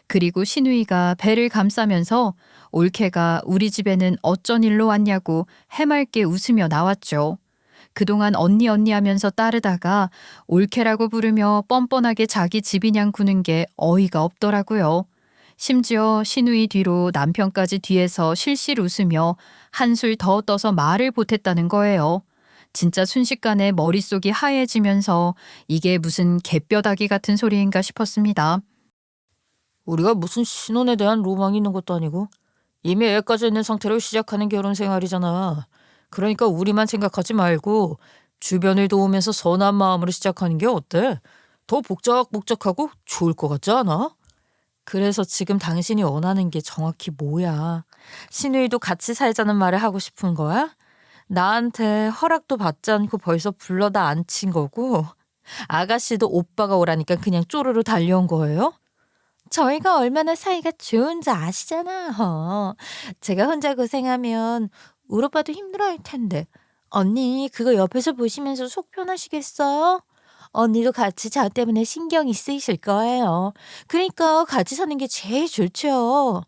A: 그리고 시누이가 배를 감싸면서 올케가 우리 집에는 어쩐 일로 왔냐고 해맑게 웃으며 나왔죠. 그동안 언니 하면서 따르다가 올케라고 부르며 뻔뻔하게 자기 집이냥 구는 게 어이가 없더라고요. 심지어 시누이 뒤로 남편까지 뒤에서 실실 웃으며 한술 더 떠서 말을 보탰다는 거예요. 진짜 순식간에 머릿속이 하얘지면서 이게 무슨 개뼈다귀 같은 소리인가 싶었습니다.
B: 우리가 무슨 신혼에 대한 로망이 있는 것도 아니고 이미 애까지 있는 상태로 시작하는 결혼 생활이잖아. 그러니까 우리만 생각하지 말고 주변을 도우면서 선한 마음으로 시작하는 게 어때? 더 복작복작하고 좋을 것 같지 않아? 그래서 지금 당신이 원하는 게 정확히 뭐야? 시누이도 같이 살자는 말을 하고 싶은 거야? 나한테 허락도 받지 않고 벌써 불러다 앉힌 거고 아가씨도 오빠가 오라니까 그냥 쪼르르 달려온 거예요? 저희가 얼마나 사이가 좋은지 아시잖아. 제가 혼자 고생하면 우리 오빠도 힘들어할 텐데. 언니 그거 옆에서 보시면서 속 편하시겠어요? 언니도 같이 저 때문에 신경이 쓰이실 거예요. 그러니까 같이 사는 게 제일 좋죠.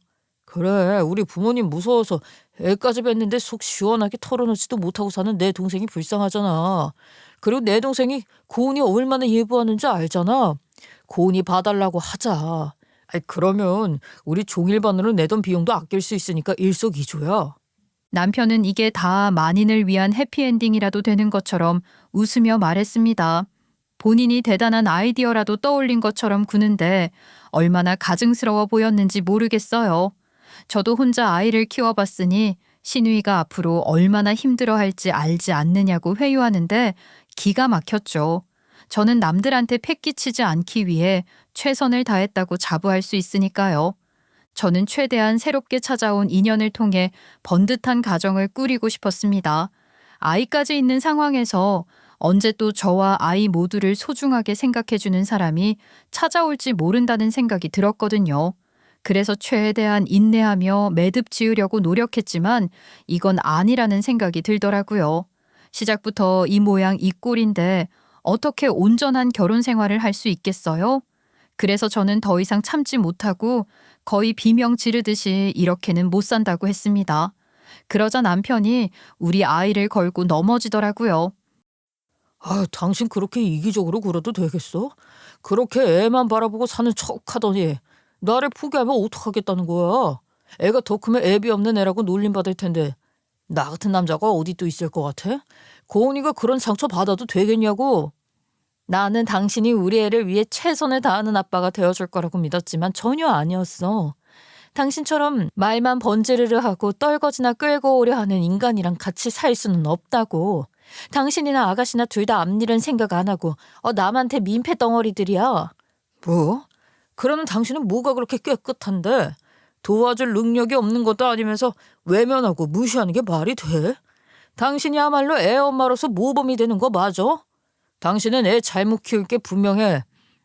B: 그래, 우리 부모님 무서워서 애까지 뵀는데 속 시원하게 털어놓지도 못하고 사는 내 동생이 불쌍하잖아. 그리고 내 동생이 고은이 얼마나 예부하는지 알잖아. 고은이 봐달라고 하자. 아이, 그러면 우리 종일반으로 내던 비용도 아낄 수 있으니까 일석이조야.
A: 남편은 이게 다 만인을 위한 해피엔딩이라도 되는 것처럼 웃으며 말했습니다. 본인이 대단한 아이디어라도 떠올린 것처럼 구는데 얼마나 가증스러워 보였는지 모르겠어요. 저도 혼자 아이를 키워봤으니 시누이가 앞으로 얼마나 힘들어할지 알지 않느냐고 회유하는데 기가 막혔죠. 저는 남들한테 패기치지 않기 위해 최선을 다했다고 자부할 수 있으니까요. 저는 최대한 새롭게 찾아온 인연을 통해 번듯한 가정을 꾸리고 싶었습니다. 아이까지 있는 상황에서 언제 또 저와 아이 모두를 소중하게 생각해주는 사람이 찾아올지 모른다는 생각이 들었거든요. 그래서 최대한 인내하며 매듭 지으려고 노력했지만 이건 아니라는 생각이 들더라고요. 시작부터 이 모양 이 꼴인데 어떻게 온전한 결혼 생활을 할 수 있겠어요? 그래서 저는 더 이상 참지 못하고 거의 비명 지르듯이 이렇게는 못 산다고 했습니다. 그러자 남편이 우리 아이를 걸고 넘어지더라고요.
B: 아, 당신 그렇게 이기적으로 굴어도 되겠어? 그렇게 애만 바라보고 사는 척 하더니 나를 포기하면 어떡하겠다는 거야? 애가 더 크면 애비 없는 애라고 놀림받을 텐데 나 같은 남자가 어디 또 있을 것 같아? 고은이가 그런 상처 받아도 되겠냐고. 나는 당신이 우리 애를 위해 최선을 다하는 아빠가 되어줄 거라고 믿었지만 전혀 아니었어. 당신처럼 말만 번지르르 하고 떨거지나 끌고 오려 하는 인간이랑 같이 살 수는 없다고. 당신이나 아가씨나 둘 다 앞일은 생각 안 하고 남한테 민폐 덩어리들이야. 뭐? 그러는 당신은 뭐가 그렇게 깨끗한데? 도와줄 능력이 없는 것도 아니면서 외면하고 무시하는 게 말이 돼? 당신이야말로 애 엄마로서 모범이 되는 거 맞아? 당신은 애 잘못 키울 게 분명해.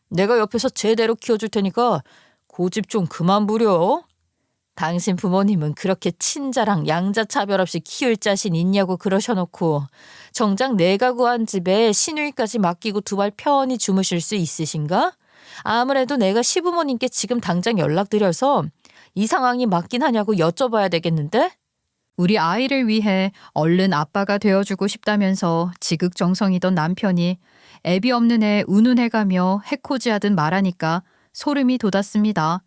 B: 내가 옆에서 제대로 키워줄 테니까 고집 좀 그만 부려. 당신 부모님은 그렇게 친자랑 양자 차별 없이 키울 자신 있냐고 그러셔놓고 정작 내가 구한 집에 시누이까지 맡기고 두 발 편히 주무실 수 있으신가? 아무래도 내가 시부모님께 지금 당장 연락드려서 이 상황이 맞긴 하냐고 여쭤봐야 되겠는데?
A: 우리 아이를 위해 얼른 아빠가 되어주고 싶다면서 지극정성이던 남편이 애비 없는 애 운운해가며 해코지하듯 말하니까 소름이 돋았습니다.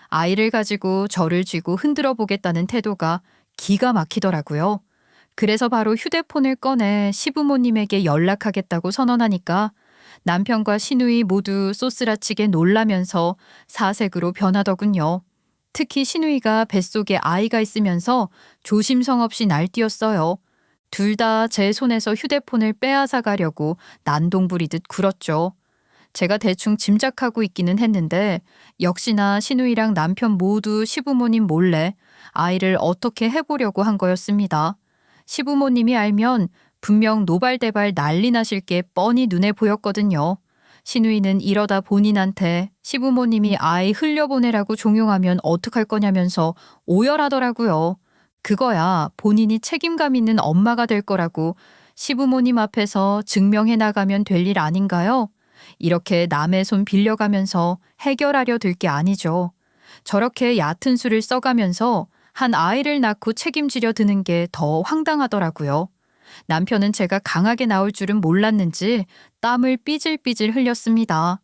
A: 아이를 가지고 저를 쥐고 흔들어 보겠다는 태도가 기가 막히더라고요. 그래서 바로 휴대폰을 꺼내 시부모님에게 연락하겠다고 선언하니까 남편과 시누이 모두 쏘스라치게 놀라면서 사색으로 변하더군요. 특히 시누이가 뱃속에 아이가 있으면서 조심성 없이 날뛰었어요. 둘 다 제 손에서 휴대폰을 빼앗아 가려고 난동부리듯 굴었죠. 제가 대충 짐작하고 있기는 했는데 역시나 시누이랑 남편 모두 시부모님 몰래 아이를 어떻게 해보려고 한 거였습니다. 시부모님이 알면 분명 노발대발 난리 나실 게 뻔히 눈에 보였거든요. 시누이는 이러다 본인한테 시부모님이 아이 흘려보내라고 종용하면 어떡할 거냐면서 오열하더라고요. 그거야 본인이 책임감 있는 엄마가 될 거라고 시부모님 앞에서 증명해 나가면 될 일 아닌가요? 이렇게 남의 손 빌려가면서 해결하려 들 게 아니죠. 저렇게 얕은 수를 써가면서 한 아이를 낳고 책임지려 드는 게 더 황당하더라고요. 남편은 제가 강하게 나올 줄은 몰랐는지 땀을 삐질삐질 흘렸습니다.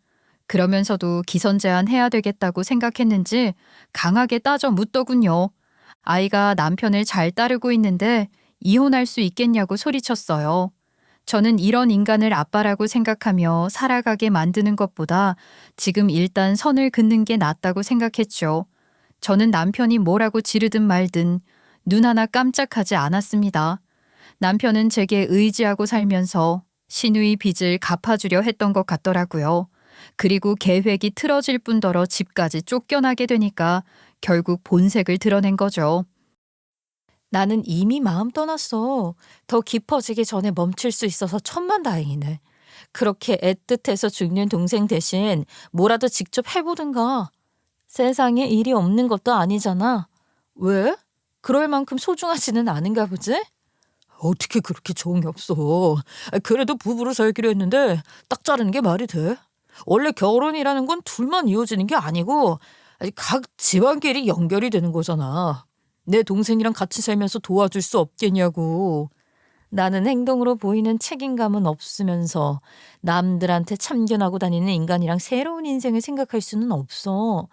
A: 그러면서도 기선제압해야 되겠다고 생각했는지 강하게 따져 묻더군요. 아이가 남편을 잘 따르고 있는데 이혼할 수 있겠냐고 소리쳤어요. 저는 이런 인간을 아빠라고 생각하며 살아가게 만드는 것보다 지금 일단 선을 긋는 게 낫다고 생각했죠. 저는 남편이 뭐라고 지르든 말든 눈 하나 깜짝하지 않았습니다. 남편은 제게 의지하고 살면서 시누이 빚을 갚아주려 했던 것 같더라고요. 그리고 계획이 틀어질 뿐더러 집까지 쫓겨나게 되니까 결국 본색을 드러낸 거죠.
B: 나는 이미 마음 떠났어. 더 깊어지기 전에 멈출 수 있어서 천만다행이네. 그렇게 애틋해서 죽는 동생 대신 뭐라도 직접 해보든가. 세상에 일이 없는 것도 아니잖아. 왜? 그럴 만큼 소중하지는 않은가 보지? 어떻게 그렇게 정이 없어. 그래도 부부로 살기로 했는데 딱 자르는 게 말이 돼? 원래 결혼이라는 건 둘만 이어지는 게 아니고 각 집안끼리 연결이 되는 거잖아. 내 동생이랑 같이 살면서 도와줄 수 없겠냐고. 나는 행동으로 보이는 책임감은 없으면서 남들한테 참견하고 다니는 인간이랑 새로운 인생을 생각할 수는 없어.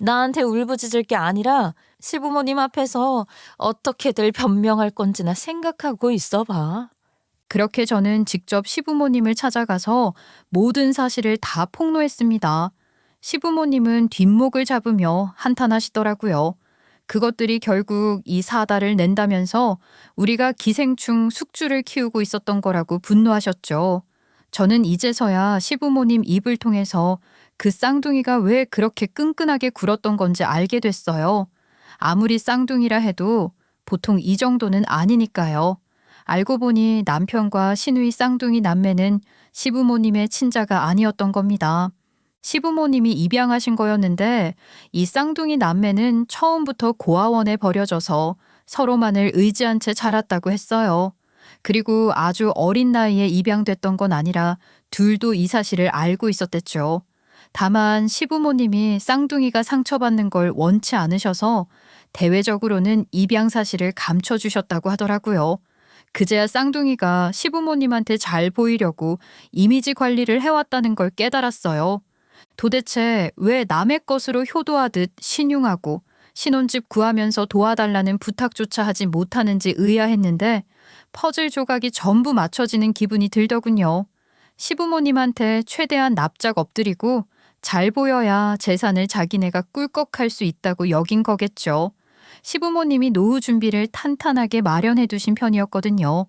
B: 나한테 울부짖을 게 아니라 시부모님 앞에서 어떻게들 변명할 건지나 생각하고 있어봐.
A: 그렇게 저는 직접 시부모님을 찾아가서 모든 사실을 다 폭로했습니다. 시부모님은 뒷목을 잡으며 한탄하시더라고요. 그것들이 결국 이 사다를 낸다면서 우리가 기생충 숙주를 키우고 있었던 거라고 분노하셨죠. 저는 이제서야 시부모님 입을 통해서 그 쌍둥이가 왜 그렇게 끈끈하게 굴었던 건지 알게 됐어요. 아무리 쌍둥이라 해도 보통 이 정도는 아니니까요. 알고 보니 남편과 시누이 쌍둥이 남매는 시부모님의 친자가 아니었던 겁니다. 시부모님이 입양하신 거였는데 이 쌍둥이 남매는 처음부터 고아원에 버려져서 서로만을 의지한 채 자랐다고 했어요. 그리고 아주 어린 나이에 입양됐던 건 아니라 둘도 이 사실을 알고 있었댔죠. 다만 시부모님이 쌍둥이가 상처받는 걸 원치 않으셔서 대외적으로는 입양 사실을 감춰주셨다고 하더라고요. 그제야 쌍둥이가 시부모님한테 잘 보이려고 이미지 관리를 해왔다는 걸 깨달았어요. 도대체 왜 남의 것으로 효도하듯 신용하고 신혼집 구하면서 도와달라는 부탁조차 하지 못하는지 의아했는데 퍼즐 조각이 전부 맞춰지는 기분이 들더군요. 시부모님한테 최대한 납작 엎드리고 잘 보여야 재산을 자기네가 꿀꺽할 수 있다고 여긴 거겠죠. 시부모님이 노후 준비를 탄탄하게 마련해 두신 편이었거든요.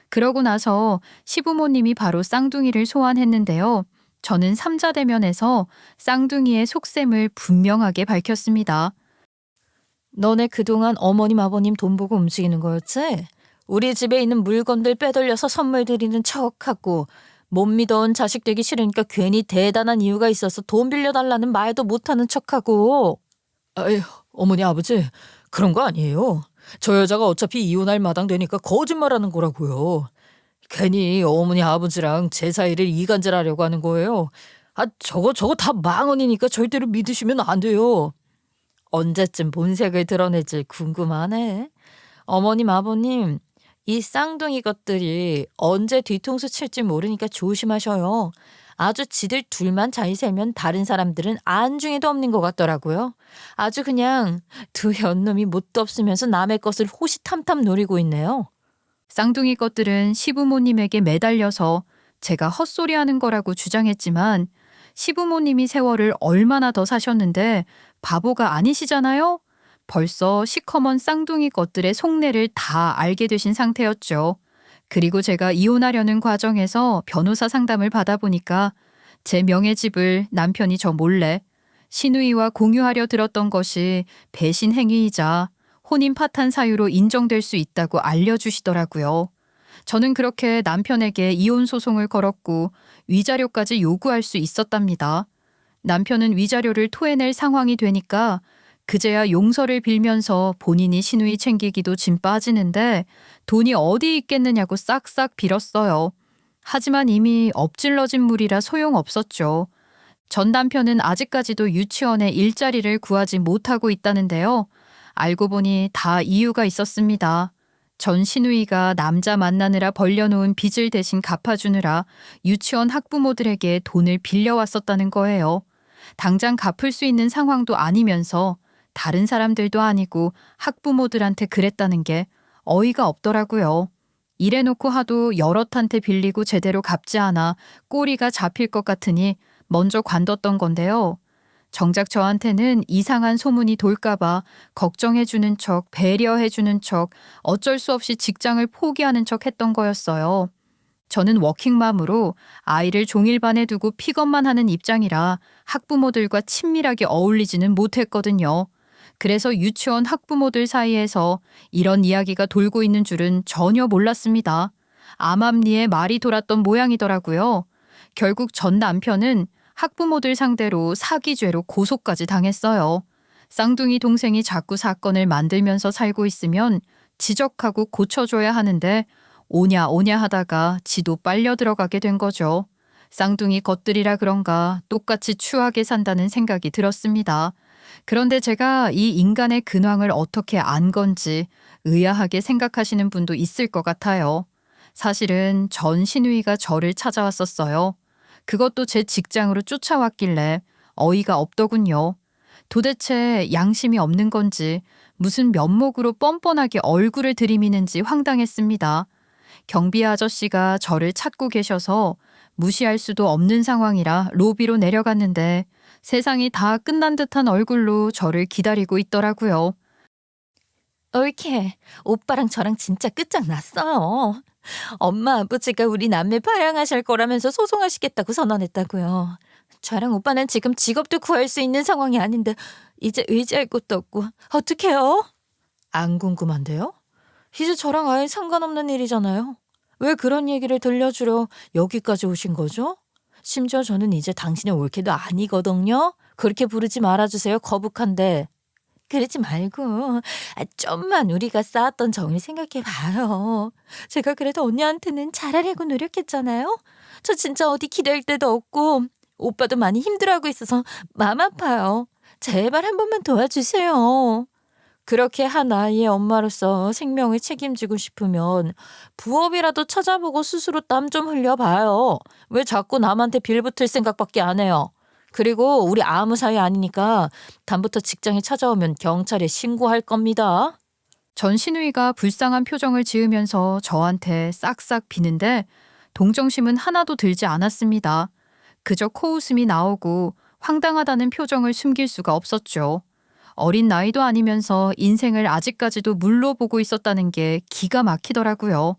A: 그러고 나서 시부모님이 바로 쌍둥이를 소환했는데요. 저는 삼자대면에서 쌍둥이의 속셈을 분명하게 밝혔습니다.
B: 너네 그동안 어머님 아버님 돈 보고 움직이는 거였지? 우리 집에 있는 물건들 빼돌려서 선물 드리는 척하고 못 믿어온 자식 되기 싫으니까 괜히 대단한 이유가 있어서 돈 빌려달라는 말도 못하는 척하고. 아휴, 어머니 아버지 그런 거 아니에요. 저 여자가 어차피 이혼할 마당 되니까 거짓말하는 거라고요. 괜히 어머니 아버지랑 제 사이를 이간질하려고 하는 거예요. 저거 다 망언이니까 절대로 믿으시면 안 돼요. 언제쯤 본색을 드러낼지 궁금하네. 어머님 아버님 이 쌍둥이 것들이 언제 뒤통수 칠지 모르니까 조심하셔요. 아주 지들 둘만 잘 살면 다른 사람들은 안중에도 없는 것 같더라고요. 아주 그냥 두 연놈이 뭣도 없으면서 남의 것을 호시탐탐 노리고 있네요.
A: 쌍둥이 것들은 시부모님에게 매달려서 제가 헛소리하는 거라고 주장했지만 시부모님이 세월을 얼마나 더 사셨는데 바보가 아니시잖아요? 벌써 시커먼 쌍둥이 것들의 속내를 다 알게 되신 상태였죠. 그리고 제가 이혼하려는 과정에서 변호사 상담을 받아보니까 제 명예집을 남편이 저 몰래 시누이와 공유하려 들었던 것이 배신 행위이자 혼인 파탄 사유로 인정될 수 있다고 알려주시더라고요. 저는 그렇게 남편에게 이혼 소송을 걸었고 위자료까지 요구할 수 있었답니다. 남편은 위자료를 토해낼 상황이 되니까 그제야 용서를 빌면서 본인이 시누이 챙기기도 짐 빠지는데 돈이 어디 있겠느냐고 싹싹 빌었어요. 하지만 이미 엎질러진 물이라 소용없었죠. 전 남편은 아직까지도 유치원에 일자리를 구하지 못하고 있다는데요. 알고 보니 다 이유가 있었습니다. 전 시누이가 남자 만나느라 벌려놓은 빚을 대신 갚아주느라 유치원 학부모들에게 돈을 빌려왔었다는 거예요. 당장 갚을 수 있는 상황도 아니면서 다른 사람들도 아니고 학부모들한테 그랬다는 게 어이가 없더라고요. 이래놓고 하도 여럿한테 빌리고 제대로 갚지 않아 꼬리가 잡힐 것 같으니 먼저 관뒀던 건데요. 정작 저한테는 이상한 소문이 돌까봐 걱정해주는 척, 배려해주는 척, 어쩔 수 없이 직장을 포기하는 척 했던 거였어요. 저는 워킹맘으로 아이를 종일반에 두고 픽업만 하는 입장이라 학부모들과 친밀하게 어울리지는 못했거든요. 그래서 유치원 학부모들 사이에서 이런 이야기가 돌고 있는 줄은 전혀 몰랐습니다. 암암리에 말이 돌았던 모양이더라고요. 결국 전 남편은 학부모들 상대로 사기죄로 고소까지 당했어요. 쌍둥이 동생이 자꾸 사건을 만들면서 살고 있으면 지적하고 고쳐줘야 하는데 오냐 오냐 하다가 지도 빨려 들어가게 된 거죠. 쌍둥이 것들이라 그런가 똑같이 추하게 산다는 생각이 들었습니다. 그런데 제가 이 인간의 근황을 어떻게 안 건지 의아하게 생각하시는 분도 있을 것 같아요. 사실은 전 시누이가 저를 찾아왔었어요. 그것도 제 직장으로 쫓아왔길래 어이가 없더군요. 도대체 양심이 없는 건지 무슨 면목으로 뻔뻔하게 얼굴을 들이미는지 황당했습니다. 경비 아저씨가 저를 찾고 계셔서 무시할 수도 없는 상황이라 로비로 내려갔는데 세상이 다 끝난 듯한 얼굴로 저를 기다리고 있더라고요.
B: 옳게 오빠랑 저랑 진짜 끝장났어요. 엄마 아버지가 우리 남매 파양하실 거라면서 소송하시겠다고 선언했다고요. 저랑 오빠는 지금 직업도 구할 수 있는 상황이 아닌데 이제 의지할 곳도 없고 어떡해요? 안 궁금한데요? 이제 저랑 아예 상관없는 일이잖아요. 왜 그런 얘기를 들려주려 여기까지 오신 거죠? 심지어 저는 이제 당신의 올케도 아니거든요. 그렇게 부르지 말아주세요. 거북한데. 그러지 말고 좀만 우리가 쌓았던 정을 생각해봐요. 제가 그래도 언니한테는 잘하려고 노력했잖아요. 저 진짜 어디 기댈 데도 없고 오빠도 많이 힘들어하고 있어서 마음 아파요. 제발 한 번만 도와주세요. 그렇게 한 아이의 엄마로서 생명을 책임지고 싶으면 부업이라도 찾아보고 스스로 땀 좀 흘려봐요. 왜 자꾸 남한테 빌붙을 생각밖에 안 해요. 그리고 우리 아무 사이 아니니까 다음부터 직장에 찾아오면 경찰에 신고할 겁니다.
A: 전 신우이가 불쌍한 표정을 지으면서 저한테 싹싹 비는데 동정심은 하나도 들지 않았습니다. 그저 코웃음이 나오고 황당하다는 표정을 숨길 수가 없었죠. 어린 나이도 아니면서 인생을 아직까지도 물로 보고 있었다는 게 기가 막히더라고요.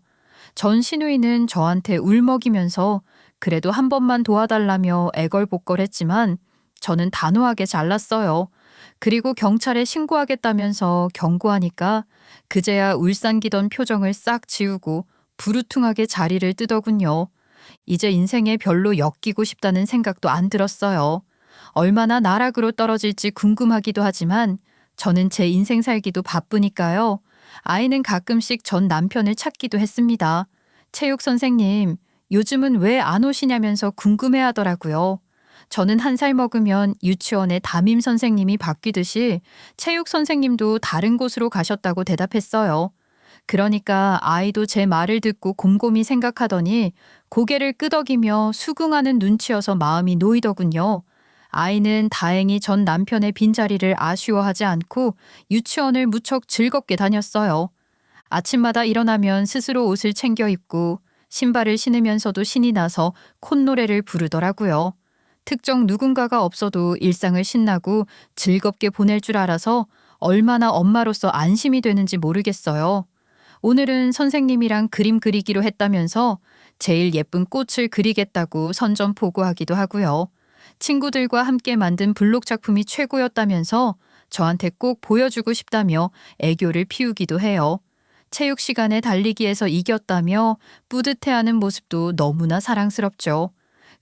A: 전 신우이는 저한테 울먹이면서 그래도 한 번만 도와달라며 애걸복걸했지만 저는 단호하게 잘랐어요. 그리고 경찰에 신고하겠다면서 경고하니까 그제야 울산기던 표정을 싹 지우고 부르퉁하게 자리를 뜨더군요. 이제 인생에 별로 엮이고 싶다는 생각도 안 들었어요. 얼마나 나락으로 떨어질지 궁금하기도 하지만 저는 제 인생 살기도 바쁘니까요. 아이는 가끔씩 전 남편을 찾기도 했습니다. 체육 선생님, 요즘은 왜 안 오시냐면서 궁금해 하더라고요. 저는 한 살 먹으면 유치원에 담임 선생님이 바뀌듯이 체육 선생님도 다른 곳으로 가셨다고 대답했어요. 그러니까 아이도 제 말을 듣고 곰곰이 생각하더니 고개를 끄덕이며 수긍하는 눈치여서 마음이 놓이더군요. 아이는 다행히 전 남편의 빈자리를 아쉬워하지 않고 유치원을 무척 즐겁게 다녔어요. 아침마다 일어나면 스스로 옷을 챙겨 입고 신발을 신으면서도 신이 나서 콧노래를 부르더라고요. 특정 누군가가 없어도 일상을 신나고 즐겁게 보낼 줄 알아서 얼마나 엄마로서 안심이 되는지 모르겠어요. 오늘은 선생님이랑 그림 그리기로 했다면서 제일 예쁜 꽃을 그리겠다고 선전포고하기도 하고요. 친구들과 함께 만든 블록 작품이 최고였다면서 저한테 꼭 보여주고 싶다며 애교를 피우기도 해요. 체육 시간에 달리기에서 이겼다며 뿌듯해하는 모습도 너무나 사랑스럽죠.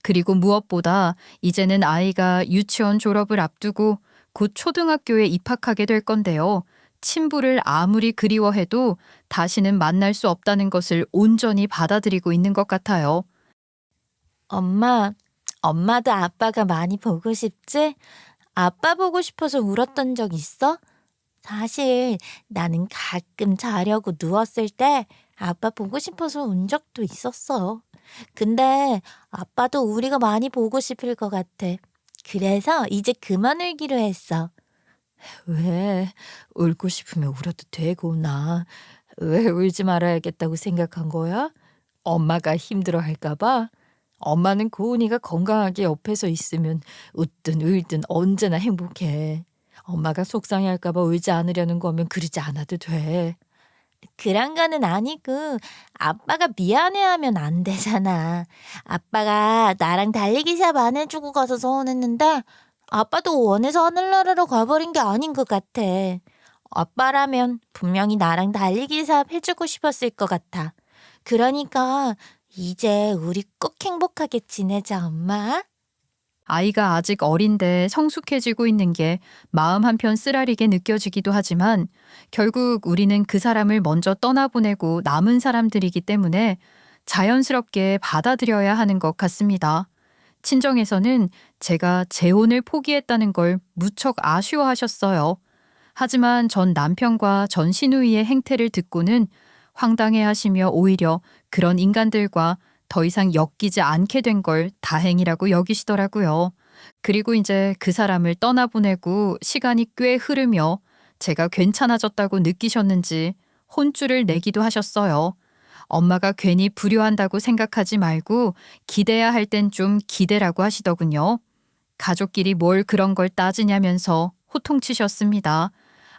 A: 그리고 무엇보다 이제는 아이가 유치원 졸업을 앞두고 곧 초등학교에 입학하게 될 건데요. 친부를 아무리 그리워해도 다시는 만날 수 없다는 것을 온전히 받아들이고 있는 것 같아요.
C: 엄마도 아빠가 많이 보고 싶지? 아빠 보고 싶어서 울었던 적 있어? 사실 나는 가끔 자려고 누웠을 때 아빠 보고 싶어서 운 적도 있었어. 근데 아빠도 우리가 많이 보고 싶을 것 같아. 그래서 이제 그만 울기로 했어.
B: 왜 울고 싶으면 울어도 되고 왜 울지 말아야겠다고 생각한 거야? 엄마가 힘들어할까 봐? 엄마는 고은이가 건강하게 옆에서 있으면 웃든 울든 언제나 행복해. 엄마가 속상해할까 봐 울지 않으려는 거면 그러지 않아도 돼.
C: 그런 거는 아니고 아빠가 미안해하면 안 되잖아. 아빠가 나랑 달리기 시합 안 해주고 가서 서운했는데 아빠도 원해서 하늘나라로 가버린 게 아닌 것 같아. 아빠라면 분명히 나랑 달리기 시합 해주고 싶었을 것 같아. 그러니까 이제 우리 꼭 행복하게 지내자, 엄마.
A: 아이가 아직 어린데 성숙해지고 있는 게 마음 한편 쓰라리게 느껴지기도 하지만 결국 우리는 그 사람을 먼저 떠나보내고 남은 사람들이기 때문에 자연스럽게 받아들여야 하는 것 같습니다. 친정에서는 제가 재혼을 포기했다는 걸 무척 아쉬워하셨어요. 하지만 전 남편과 전 시누이의 행태를 듣고는 황당해하시며 오히려 그런 인간들과 더 이상 엮이지 않게 된 걸 다행이라고 여기시더라고요. 그리고 이제 그 사람을 떠나보내고 시간이 꽤 흐르며 제가 괜찮아졌다고 느끼셨는지 혼쭐을 내기도 하셨어요. 엄마가 괜히 불효한다고 생각하지 말고 기대야 할 땐 좀 기대라고 하시더군요. 가족끼리 뭘 그런 걸 따지냐면서 호통치셨습니다.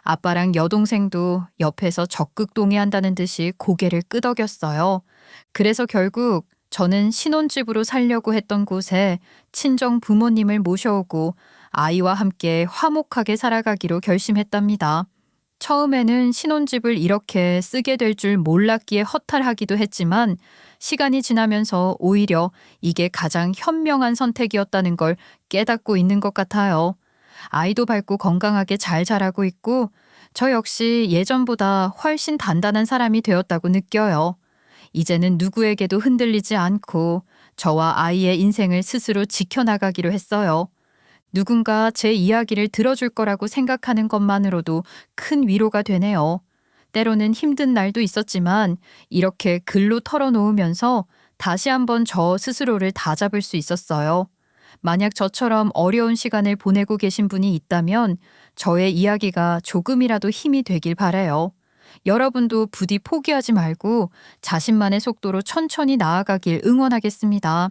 A: 아빠랑 여동생도 옆에서 적극 동의한다는 듯이 고개를 끄덕였어요. 그래서 결국 저는 신혼집으로 살려고 했던 곳에 친정 부모님을 모셔오고 아이와 함께 화목하게 살아가기로 결심했답니다. 처음에는 신혼집을 이렇게 쓰게 될 줄 몰랐기에 허탈하기도 했지만 시간이 지나면서 오히려 이게 가장 현명한 선택이었다는 걸 깨닫고 있는 것 같아요. 아이도 밝고 건강하게 잘 자라고 있고 저 역시 예전보다 훨씬 단단한 사람이 되었다고 느껴요. 이제는 누구에게도 흔들리지 않고 저와 아이의 인생을 스스로 지켜나가기로 했어요. 누군가 제 이야기를 들어줄 거라고 생각하는 것만으로도 큰 위로가 되네요. 때로는 힘든 날도 있었지만 이렇게 글로 털어놓으면서 다시 한번 저 스스로를 다잡을 수 있었어요. 만약 저처럼 어려운 시간을 보내고 계신 분이 있다면 저의 이야기가 조금이라도 힘이 되길 바라요. 여러분도 부디 포기하지 말고 자신만의 속도로 천천히 나아가길 응원하겠습니다.